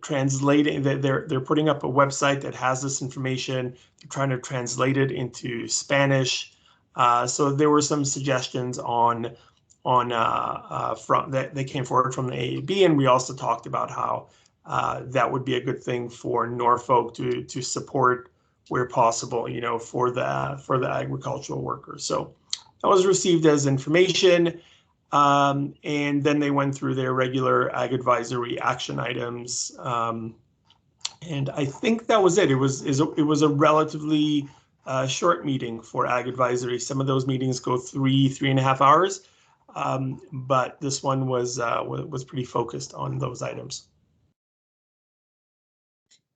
Translating, they're putting up a website that has this information. They're trying to translate it into Spanish. So there were some suggestions from that they came forward from the AAB, and we also talked about how that would be a good thing for Norfolk to support where possible, for the agricultural workers. So that was received as information. And then they went through their regular Ag Advisory action items. And I think that was it. It was a relatively short meeting for Ag Advisory. Some of those meetings go 3.5 hours. But this one was pretty focused on those items.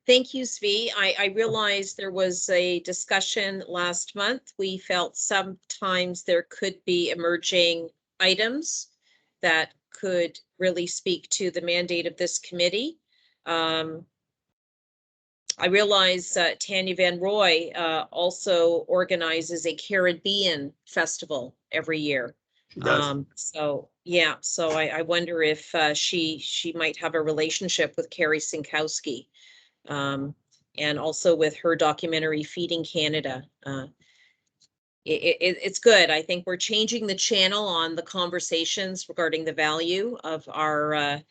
Thank you, Zvi. I realized there was a discussion last month. We felt sometimes there could be emerging items that could really speak to the mandate of this committee. I realize Tanya Van Roy also organizes a Caribbean festival every year. She does. So I wonder if she might have a relationship with Carrie Sinkowski, and also with her documentary Feeding Canada. It's good. I think we're changing the channel on the conversations regarding the value of our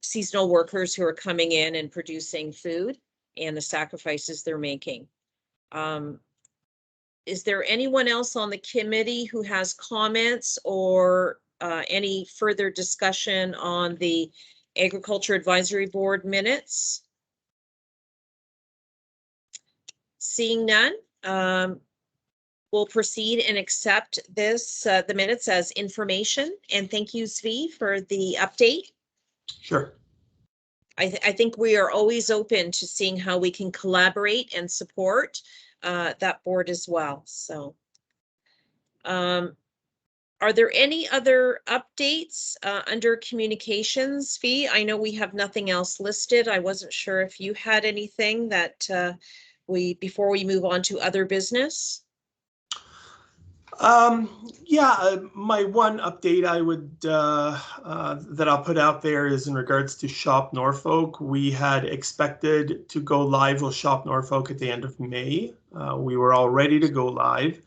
seasonal workers who are coming in and producing food and the sacrifices they're making. Is there anyone else on the committee who has comments or any further discussion on the Agriculture Advisory Board minutes? Seeing none, we'll proceed and accept the minutes as information. And thank you, Zvi, for the update. Sure. I think we are always open to seeing how we can collaborate and support that board as well. So, are there any other updates under communications, Zvi? I know we have nothing else listed. I wasn't sure if you had anything that before we move on to other business. My one update I would that I'll put out there is in regards to Shop Norfolk. We had expected to go live with Shop Norfolk at the end of May. We were all ready to go live.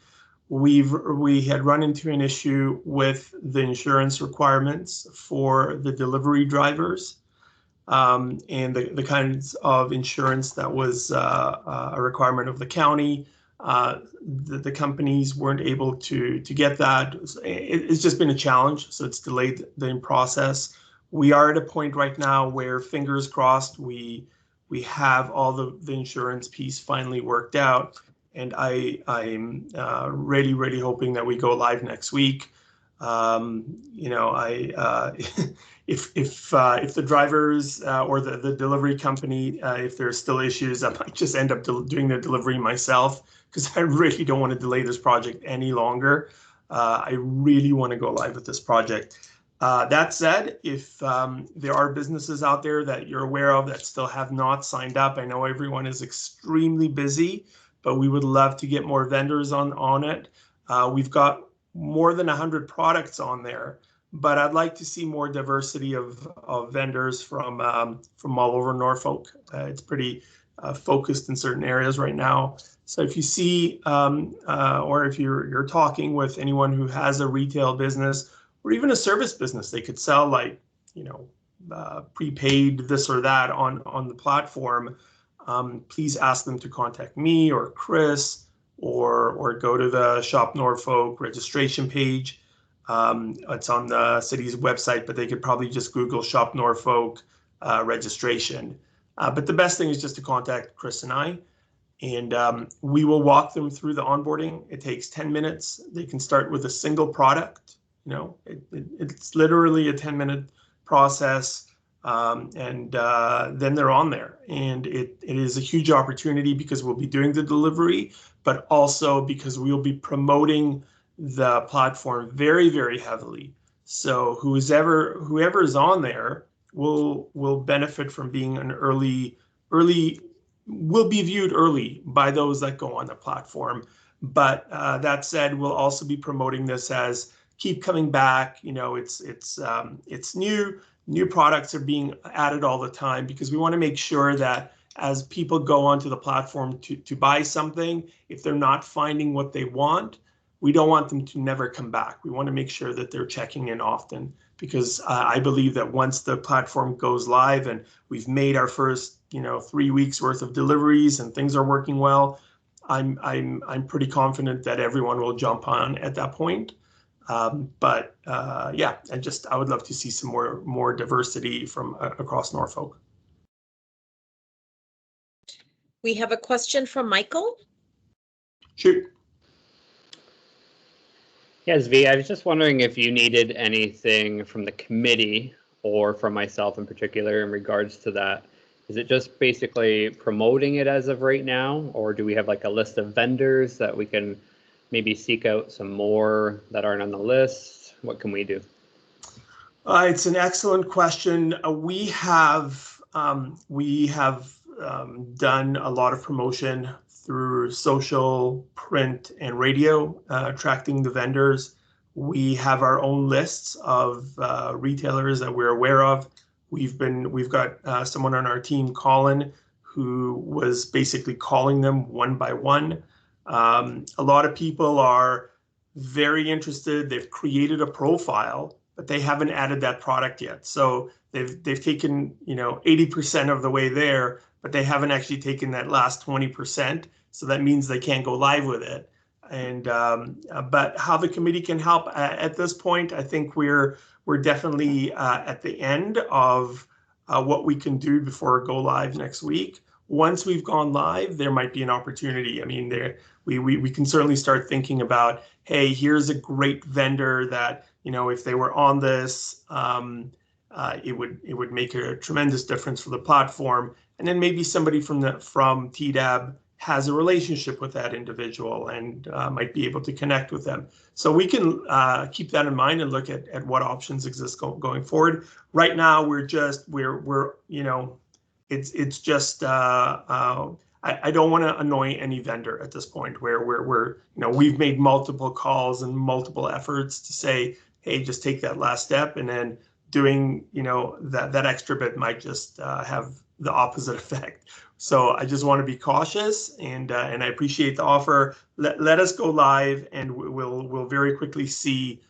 We had run into an issue with the insurance requirements for the delivery drivers, and the kinds of insurance that was a requirement of the county. The companies weren't able to get that. It's just been a challenge, so it's delayed the process. We are at a point right now where, fingers crossed, we have all the insurance piece finally worked out, and I'm really hoping that we go live next week. If the drivers or the delivery company, if there's still issues, I might just end up doing the delivery myself, because I really don't want to delay this project any longer. I really want to go live with this project. That said, if there are businesses out there that you're aware of that still have not signed up, I know everyone is extremely busy, but we would love to get more vendors on it. We've got more than 100 products on there, but I'd like to see more diversity of vendors from all over Norfolk. It's pretty focused in certain areas right now. So if you see, or if you're talking with anyone who has a retail business or even a service business, they could sell like, prepaid this or that on the platform. Please ask them to contact me or Chris, or go to the Shop Norfolk registration page. It's on the city's website, but they could probably just Google Shop Norfolk registration. But the best thing is just to contact Chris and I, and we will walk them through the onboarding. It takes 10 minutes. They can start with a single product. It's literally a 10-minute process, and then they're on there. And it is a huge opportunity because we'll be doing the delivery, but also because we'll be promoting the platform very, very heavily. So whoever is on there will benefit from being an early will be viewed early by those that go on the platform. But that said, we'll also be promoting this as keep coming back. It's new products are being added all the time, because we want to make sure that as people go onto the platform to buy something, if they're not finding what they want, we don't want them to never come back. We want to make sure that they're checking in often, because I believe that once the platform goes live and we've made our first 3 weeks worth of deliveries and things are working well, I'm pretty confident that everyone will jump on at that point. Yeah, I would love to see some more diversity from across Norfolk. We have a question from Michael. Sure. Yes, V, I was just wondering if you needed anything from the committee or from myself in particular in regards to that. Is it just basically promoting it as of right now, or do we have like a list of vendors that we can maybe seek out some more that aren't on the list? What can we do? It's an excellent question. We have done a lot of promotion through social, print, and radio, attracting the vendors. We have our own lists of retailers that we're aware of. We've got someone on our team, Colin, who was basically calling them one by one. A lot of people are very interested. They've created a profile, but they haven't added that product yet. So they've taken 80% of the way there, but they haven't actually taken that last 20%. So that means they can't go live with it. And but how the committee can help at this point, I think we're definitely at the end of what we can do before go live next week. Once we've gone live, there might be an opportunity. I mean, we can certainly start thinking about, hey, here's a great vendor that, if they were on this, it would make a tremendous difference for the platform. And then maybe somebody from TEDAB has a relationship with that individual and might be able to connect with them. So we can keep that in mind and look at what options exist going forward. Right now, it's just I don't want to annoy any vendor at this point where we've made multiple calls and multiple efforts to say, hey, just take that last step, and then doing that extra bit might just have the opposite effect. So I just want to be cautious, and I appreciate the offer. Let us go live, and we'll very quickly see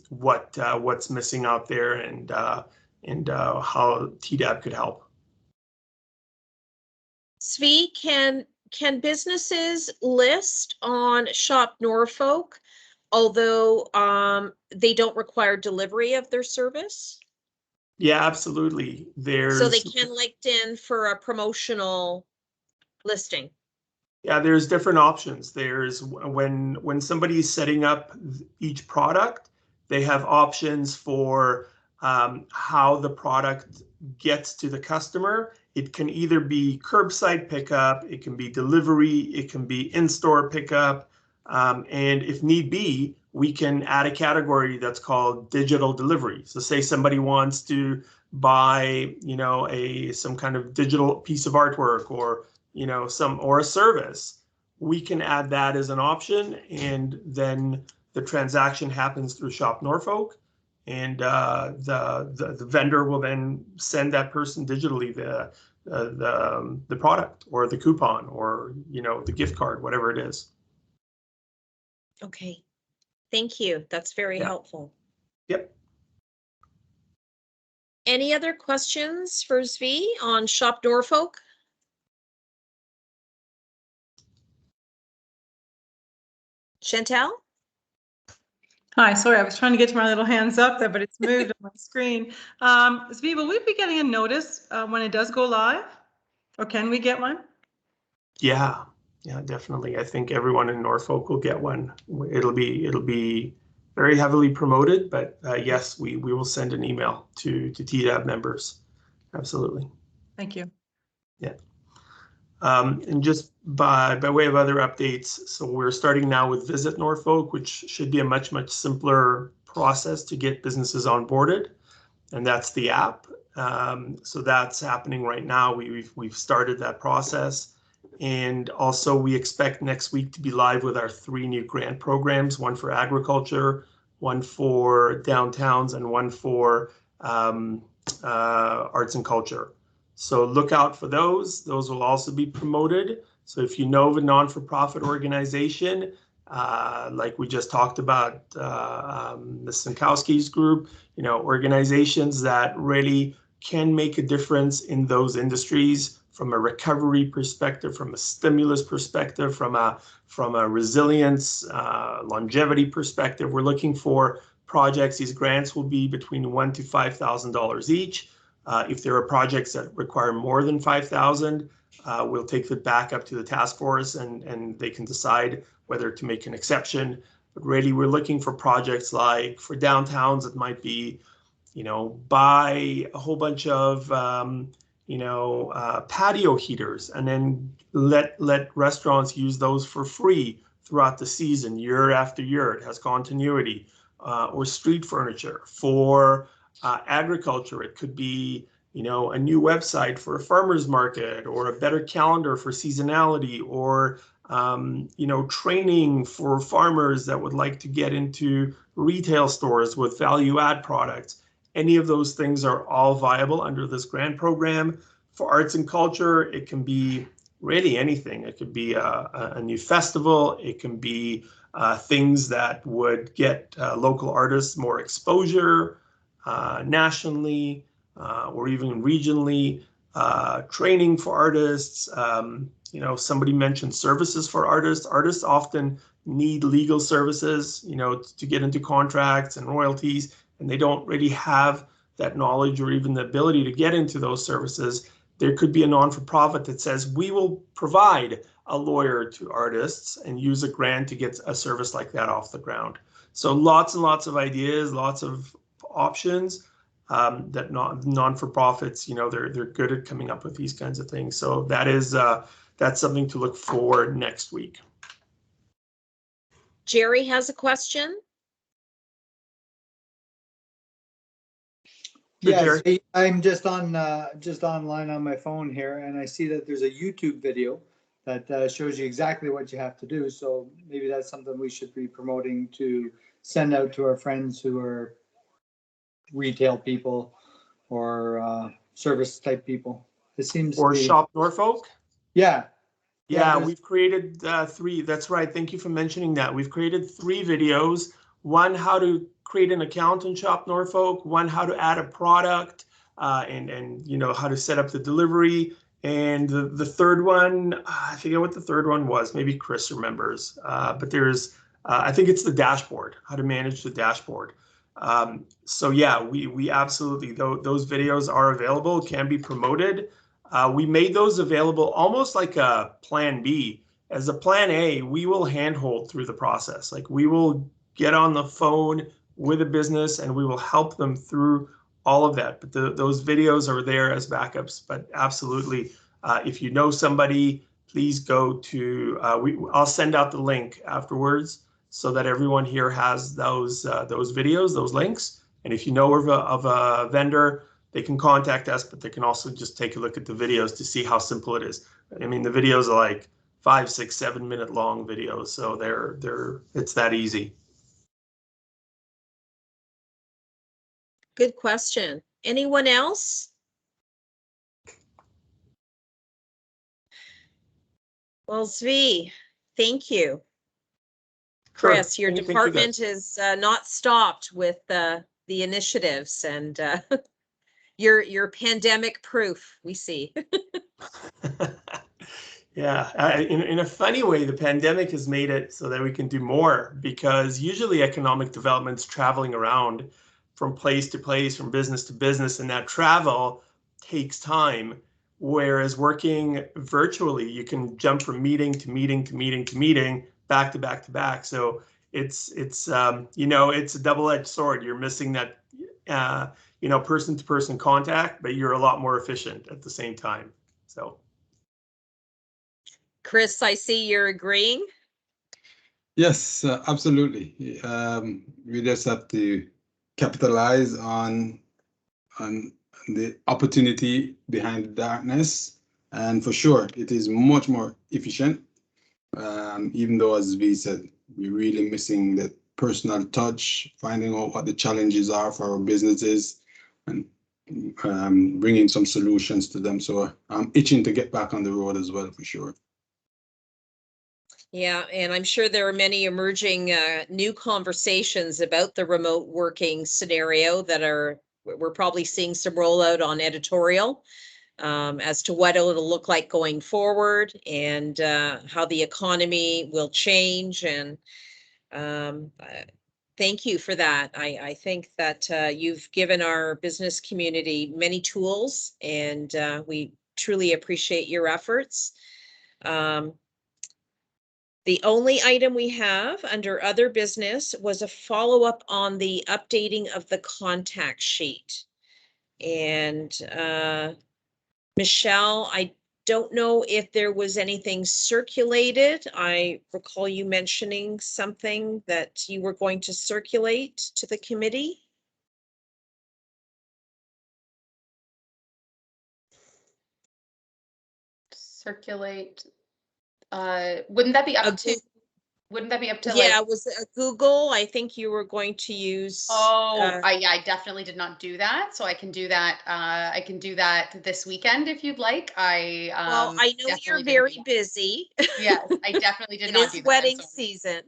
what's missing out there, and how TEDAB could help. Svi, can businesses list on Shop Norfolk, although they don't require delivery of their service? Yeah, absolutely. So they can LinkedIn for a promotional listing. Yeah, there's different options. There's when somebody's setting up each product, they have options for how the product gets to the customer. It can either be curbside pickup, it can be delivery, it can be in-store pickup, and if need be, we can add a category that's called digital delivery. So say somebody wants to buy, some kind of digital piece of artwork or, or a service. we can add that as an option, and then the transaction happens through Shop Norfolk, and the vendor will then send that person digitally the product or the coupon or the gift card, whatever it is. Okay, thank you. That's very helpful. Yep. Any other questions for Zvi on Shop Norfolk? Chantel? Hi, sorry, I was trying to get to my little hands up there, but it's moved on my screen. Zvi, will we be getting a notice when it does go live? Or can we get one? Yeah, definitely. I think everyone in Norfolk will get one. It'll be very heavily promoted, but yes, we will send an email to TEDAB members. Absolutely. Thank you. Yeah. And just by way of other updates, so we're starting now with Visit Norfolk, which should be a much simpler process to get businesses onboarded, and that's the app. So that's happening right now. We've started that process, and also we expect next week to be live with our 3 new grant programs: one for agriculture, one for downtowns, and one for arts and culture. So look out for those. Those will also be promoted. So if you know of a non-for-profit organization, like we just talked about, the Sinkowski's group, organizations that really can make a difference in those industries from a recovery perspective, from a stimulus perspective, from a resilience, longevity perspective. We're looking for projects. These grants will be between $1,000 to $5,000 each. If there are projects that require more than 5,000, we'll take it back up to the task force, and they can decide whether to make an exception. But really, we're looking for projects like for downtowns, it might be, buy a whole bunch of, patio heaters, and then let restaurants use those for free throughout the season, year after year. It has continuity. Or street furniture. For agriculture, it could be, a new website for a farmer's market, or a better calendar for seasonality, or, training for farmers that would like to get into retail stores with value add products. Any of those things are all viable under this grant program. For arts and culture, it can be really anything. It could be a new festival. It can be things that would get local artists more exposure nationally or even regionally, training for artists. Somebody mentioned services for artists. Artists often need legal services, to get into contracts and royalties, and they don't really have that knowledge or even the ability to get into those services. There could be a non-for-profit that says, we will provide a lawyer to artists and use a grant to get a service like that off the ground. So lots and lots of ideas, lots of options that non-for-profits, they're good at coming up with these kinds of things. So that's something to look for next week. Jerry has a question. Yes, I'm just online on my phone here, and I see that there's a YouTube video that shows you exactly what you have to do. So maybe that's something we should be promoting to send out to our friends who are retail people or service type people. It seems or to be Shop Norfolk. Yeah, we've created 3. That's right. Thank you for mentioning that. We've created 3 videos. One, how to create an account in Shop Norfolk. One, how to add a product, and how to set up the delivery. And the third one, I forget what the third one was. Maybe Chris remembers. But there's, I think it's the dashboard, how to manage the dashboard. So yeah, we absolutely, those videos are available, can be promoted. We made those available almost like a plan B. As a plan A, we will handhold through the process. Like, we will get on the phone with a business and we will help them through all of that. But those videos are there as backups. But absolutely, if you know somebody, please go to, I'll send out the link afterwards so that everyone here has those videos, those links. And if you know of a vendor, they can contact us, but they can also just take a look at the videos to see how simple it is. I mean, the videos are like 5, 6, 7 minute long videos. So it's that easy. Good question. Anyone else? Well, Zvi, thank you. Chris, Sure. your Thank you, department guys. has not stopped with the initiatives, and you're pandemic proof, we see. Yeah, in a funny way, the pandemic has made it so that we can do more, because usually economic development's traveling around from place to place, from business to business, and that travel takes time. Whereas working virtually, you can jump from meeting to meeting to meeting to meeting, back to back to back. So it's you know, it's a double-edged sword. You're missing that you know, person to person contact, but you're a lot more efficient at the same time. So. Chris, I see you're agreeing. Yes, absolutely. We just have to capitalize on the opportunity behind the darkness, and for sure, it is much more efficient. Even though, as we said, we're really missing that personal touch, finding out what the challenges are for our businesses, and bringing some solutions to them. So I'm itching to get back on the road as well, for sure. Yeah, and I'm sure there are many emerging new conversations about the remote working scenario that we're probably seeing some rollout on editorial as to what it'll look like going forward, and how the economy will change. And thank you for that. I think that you've given our business community many tools, and we truly appreciate your efforts. The only item we have under other business was a follow-up on the updating of the contact sheet. And Michelle, I don't know if there was anything circulated. I recall you mentioning something that you were going to circulate to the committee. Circulate. Wouldn't that be up to? Wouldn't that be up to like? Yeah, was it Google? I think you were going to use. Oh, I definitely did not do that. So I can do that. I can do that this weekend if you'd like. Well, I know you're very busy. Yes, I definitely did It not is do that. wedding season.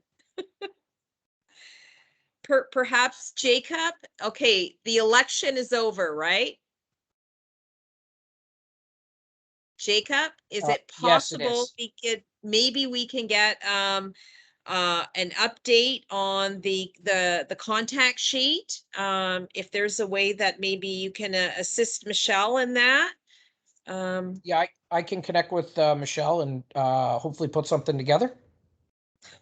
Perhaps Jacob. Okay, the election is over, right? Jacob, is it Yes, it possible is. maybe we can get an update on the contact sheet? If there's a way that maybe you can assist Michelle in that. Yeah, I can connect with Michelle and hopefully put something together.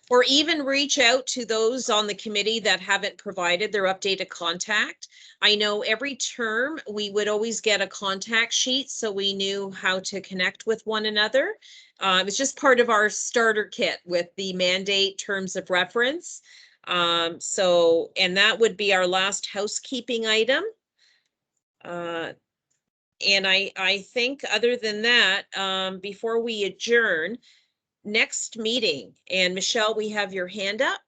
Or even reach out to those on the committee that haven't provided their updated contact. I know every term we would always get a contact sheet, so we knew how to connect with one another. It's just part of our starter kit with the mandate terms of reference. And that would be our last housekeeping item. And I think other than that, before we adjourn, next meeting, and Michelle, we have your hand up.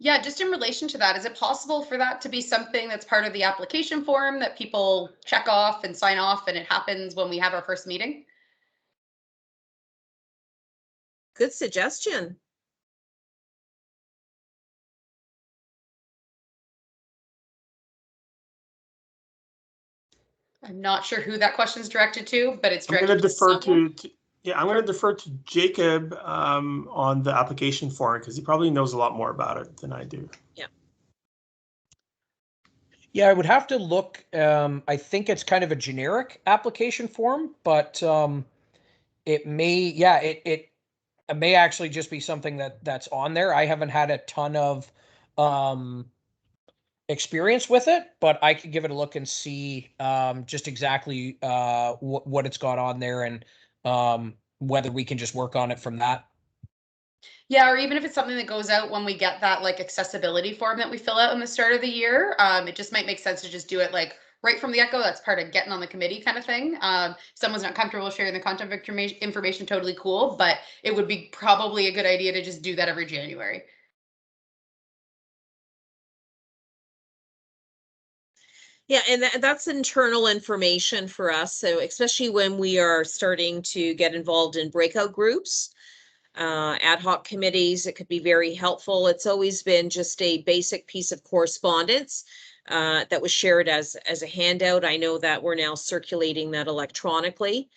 Yeah, just in relation to that, is it possible for that to be something that's part of the application form that people check off and sign off, and it happens when we have our first meeting? Good suggestion. I'm not sure who that question is directed to, but it's I'm directed going to defer someone. yeah, I'm going to defer to Jacob on the application form, because he probably knows a lot more about it than I do. Yeah. Yeah, I would have to look. I think it's kind of a generic application form, but it may, yeah, it may actually just be something that's on there. I haven't had a ton of experience with it, but I could give it a look and see just exactly what it's got on there, and whether we can just work on it from that. Yeah, or even if it's something that goes out when we get that like accessibility form that we fill out in the start of the year, it just might make sense to just do it like right from the get-go. That's part of getting on the committee kind of thing. If someone's not comfortable sharing the contact information, totally cool, but it would be probably a good idea to just do that every January. Yeah, and that's internal information for us. So especially when we are starting to get involved in breakout groups, ad hoc committees, it could be very helpful. It's always been just a basic piece of correspondence that was shared as a handout. I know that we're now circulating that electronically.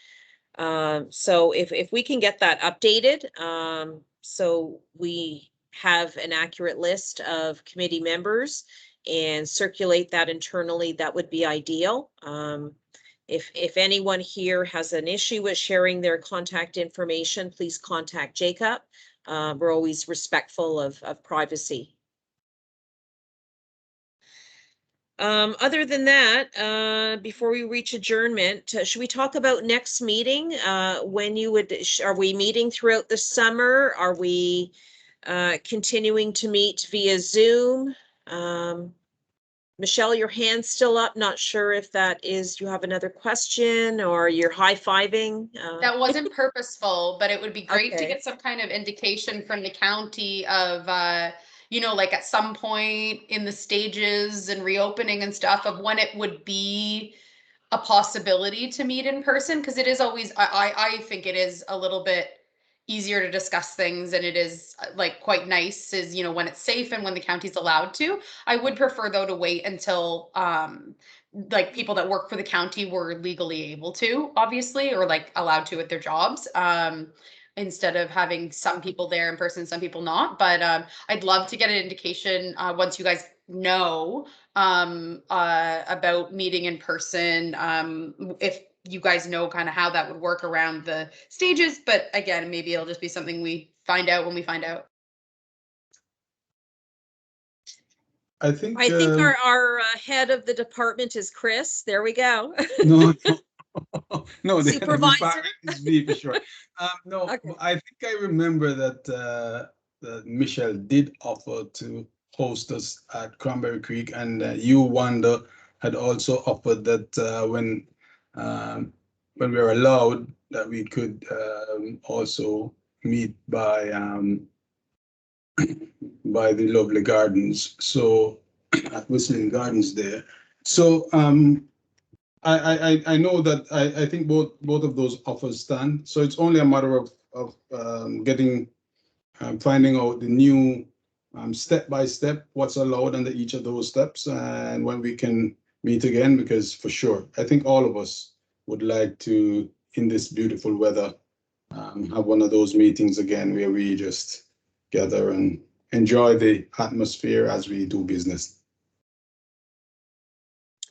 So if we can get that updated, so we have an accurate list of committee members and circulate that internally, that would be ideal. If anyone here has an issue with sharing their contact information, please contact Jacob. We're always respectful of privacy. Other than that, before we reach adjournment, should we talk about next meeting? When you would, are we meeting throughout the summer? Are we continuing to meet via Zoom? Michelle, your hand's still up. Not sure if that is, you have another question or you're high-fiving. That wasn't purposeful, but it would be great to Okay. get some kind of indication from the county of, you know, like at some point in the stages and reopening and stuff of when it would be a possibility to meet in person. Cause it is always, I think it is a little bit easier to discuss things, and it is like quite nice is, you know, when it's safe and when the county's allowed to. I would prefer though to wait until like people that work for the county were legally able to, obviously, or like allowed to at their jobs, instead of having some people there in person, some people not. But I'd love to get an indication once you guys know about meeting in person, if you guys know kind of how that would work around the stages. But again, maybe it'll just be something we find out when we find out. I think our head of the department is Chris. There we go. no, no, the Supervisor is me for sure. No, Okay. I think I remember that Michelle did offer to host us at Cranberry Creek, and you, Wanda, had also offered that when we were allowed, that we could also meet by the lovely gardens, so at Whistling Gardens there. So I know that I think both of those offers stand. So it's only a matter of getting finding out the new step by step what's allowed under each of those steps, and when we can meet again, because for sure I think all of us would like to, in this beautiful weather, have one of those meetings again where we just gather and enjoy the atmosphere as we do business.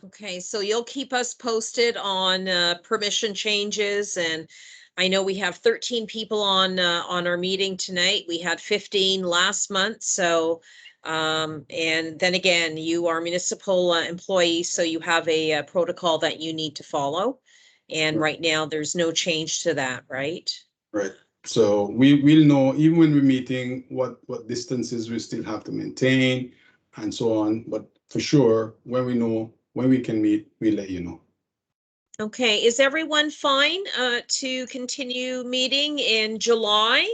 Okay, so you'll keep us posted on permission changes, and I know we have 13 people on our meeting tonight. We had 15 last month, so and then again, you are municipal employees, so you have a protocol that you need to follow, and right now there's no change to that, right? Right. So we'll know, even when we're meeting, what distances we still have to maintain and so on. But for sure, when we know when we can meet, we'll let you know. Okay, is everyone fine to continue meeting in July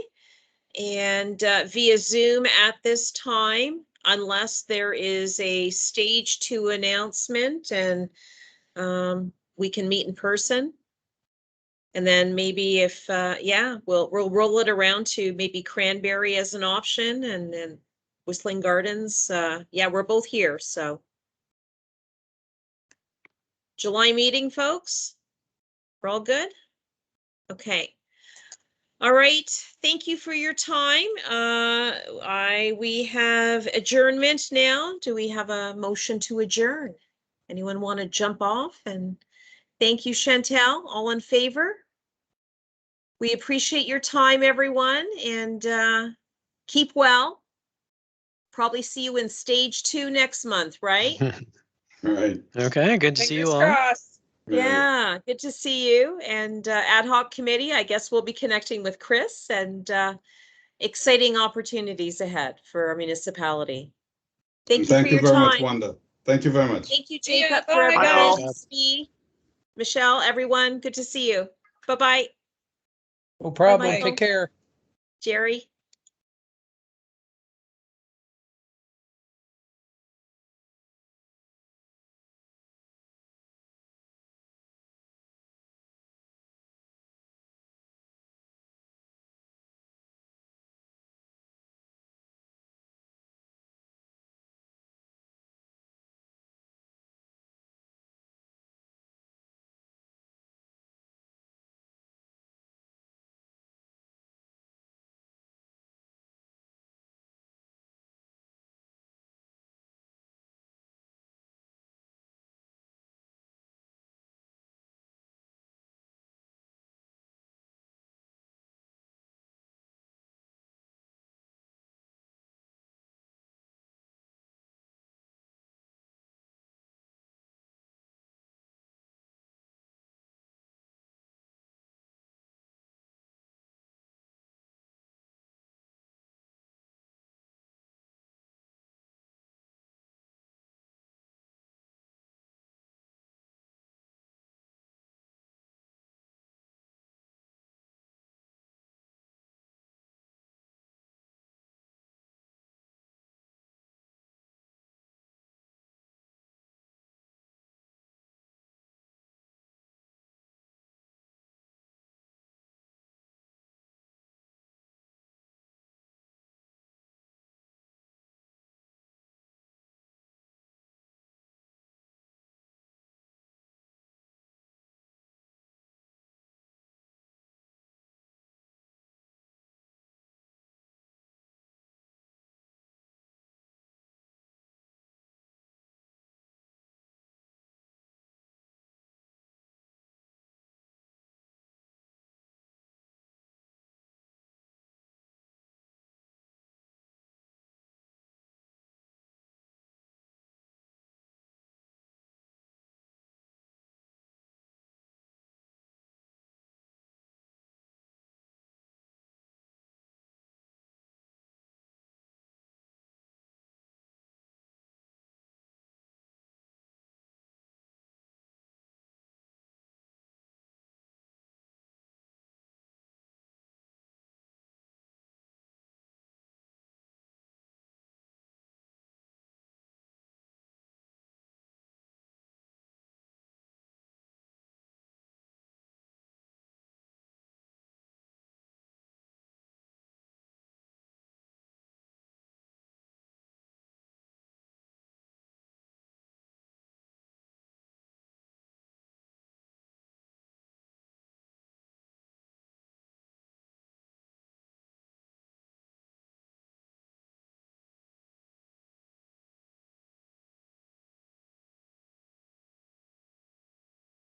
and via Zoom at this time, unless there is a stage 2 announcement and we can meet in person? And then maybe if, yeah, we'll roll it around to maybe Cranberry as an option, and then Whistling Gardens. Yeah, we're both here, so. July meeting, folks? We're all good? Okay. All right. Thank you for your time. We have adjournment now. Do we have a motion to adjourn? Anyone want to jump off? And thank you, Chantel. All in favor? We appreciate your time, everyone, and keep well. Probably see you in stage 2 next month, right? Right. Okay, good to see you Fingers all. crossed. Yeah, good to see you. And ad hoc committee, I guess we'll be connecting with Chris, and exciting opportunities ahead for our municipality. Thank you for Thank you your very time. much, Wanda. Thank you very much. Thank you, See ya. Jacob, for Bye, everything. guys. Steve, Michelle, everyone, good to see you. Bye-bye. No problem. Michael. Take care. Jerry.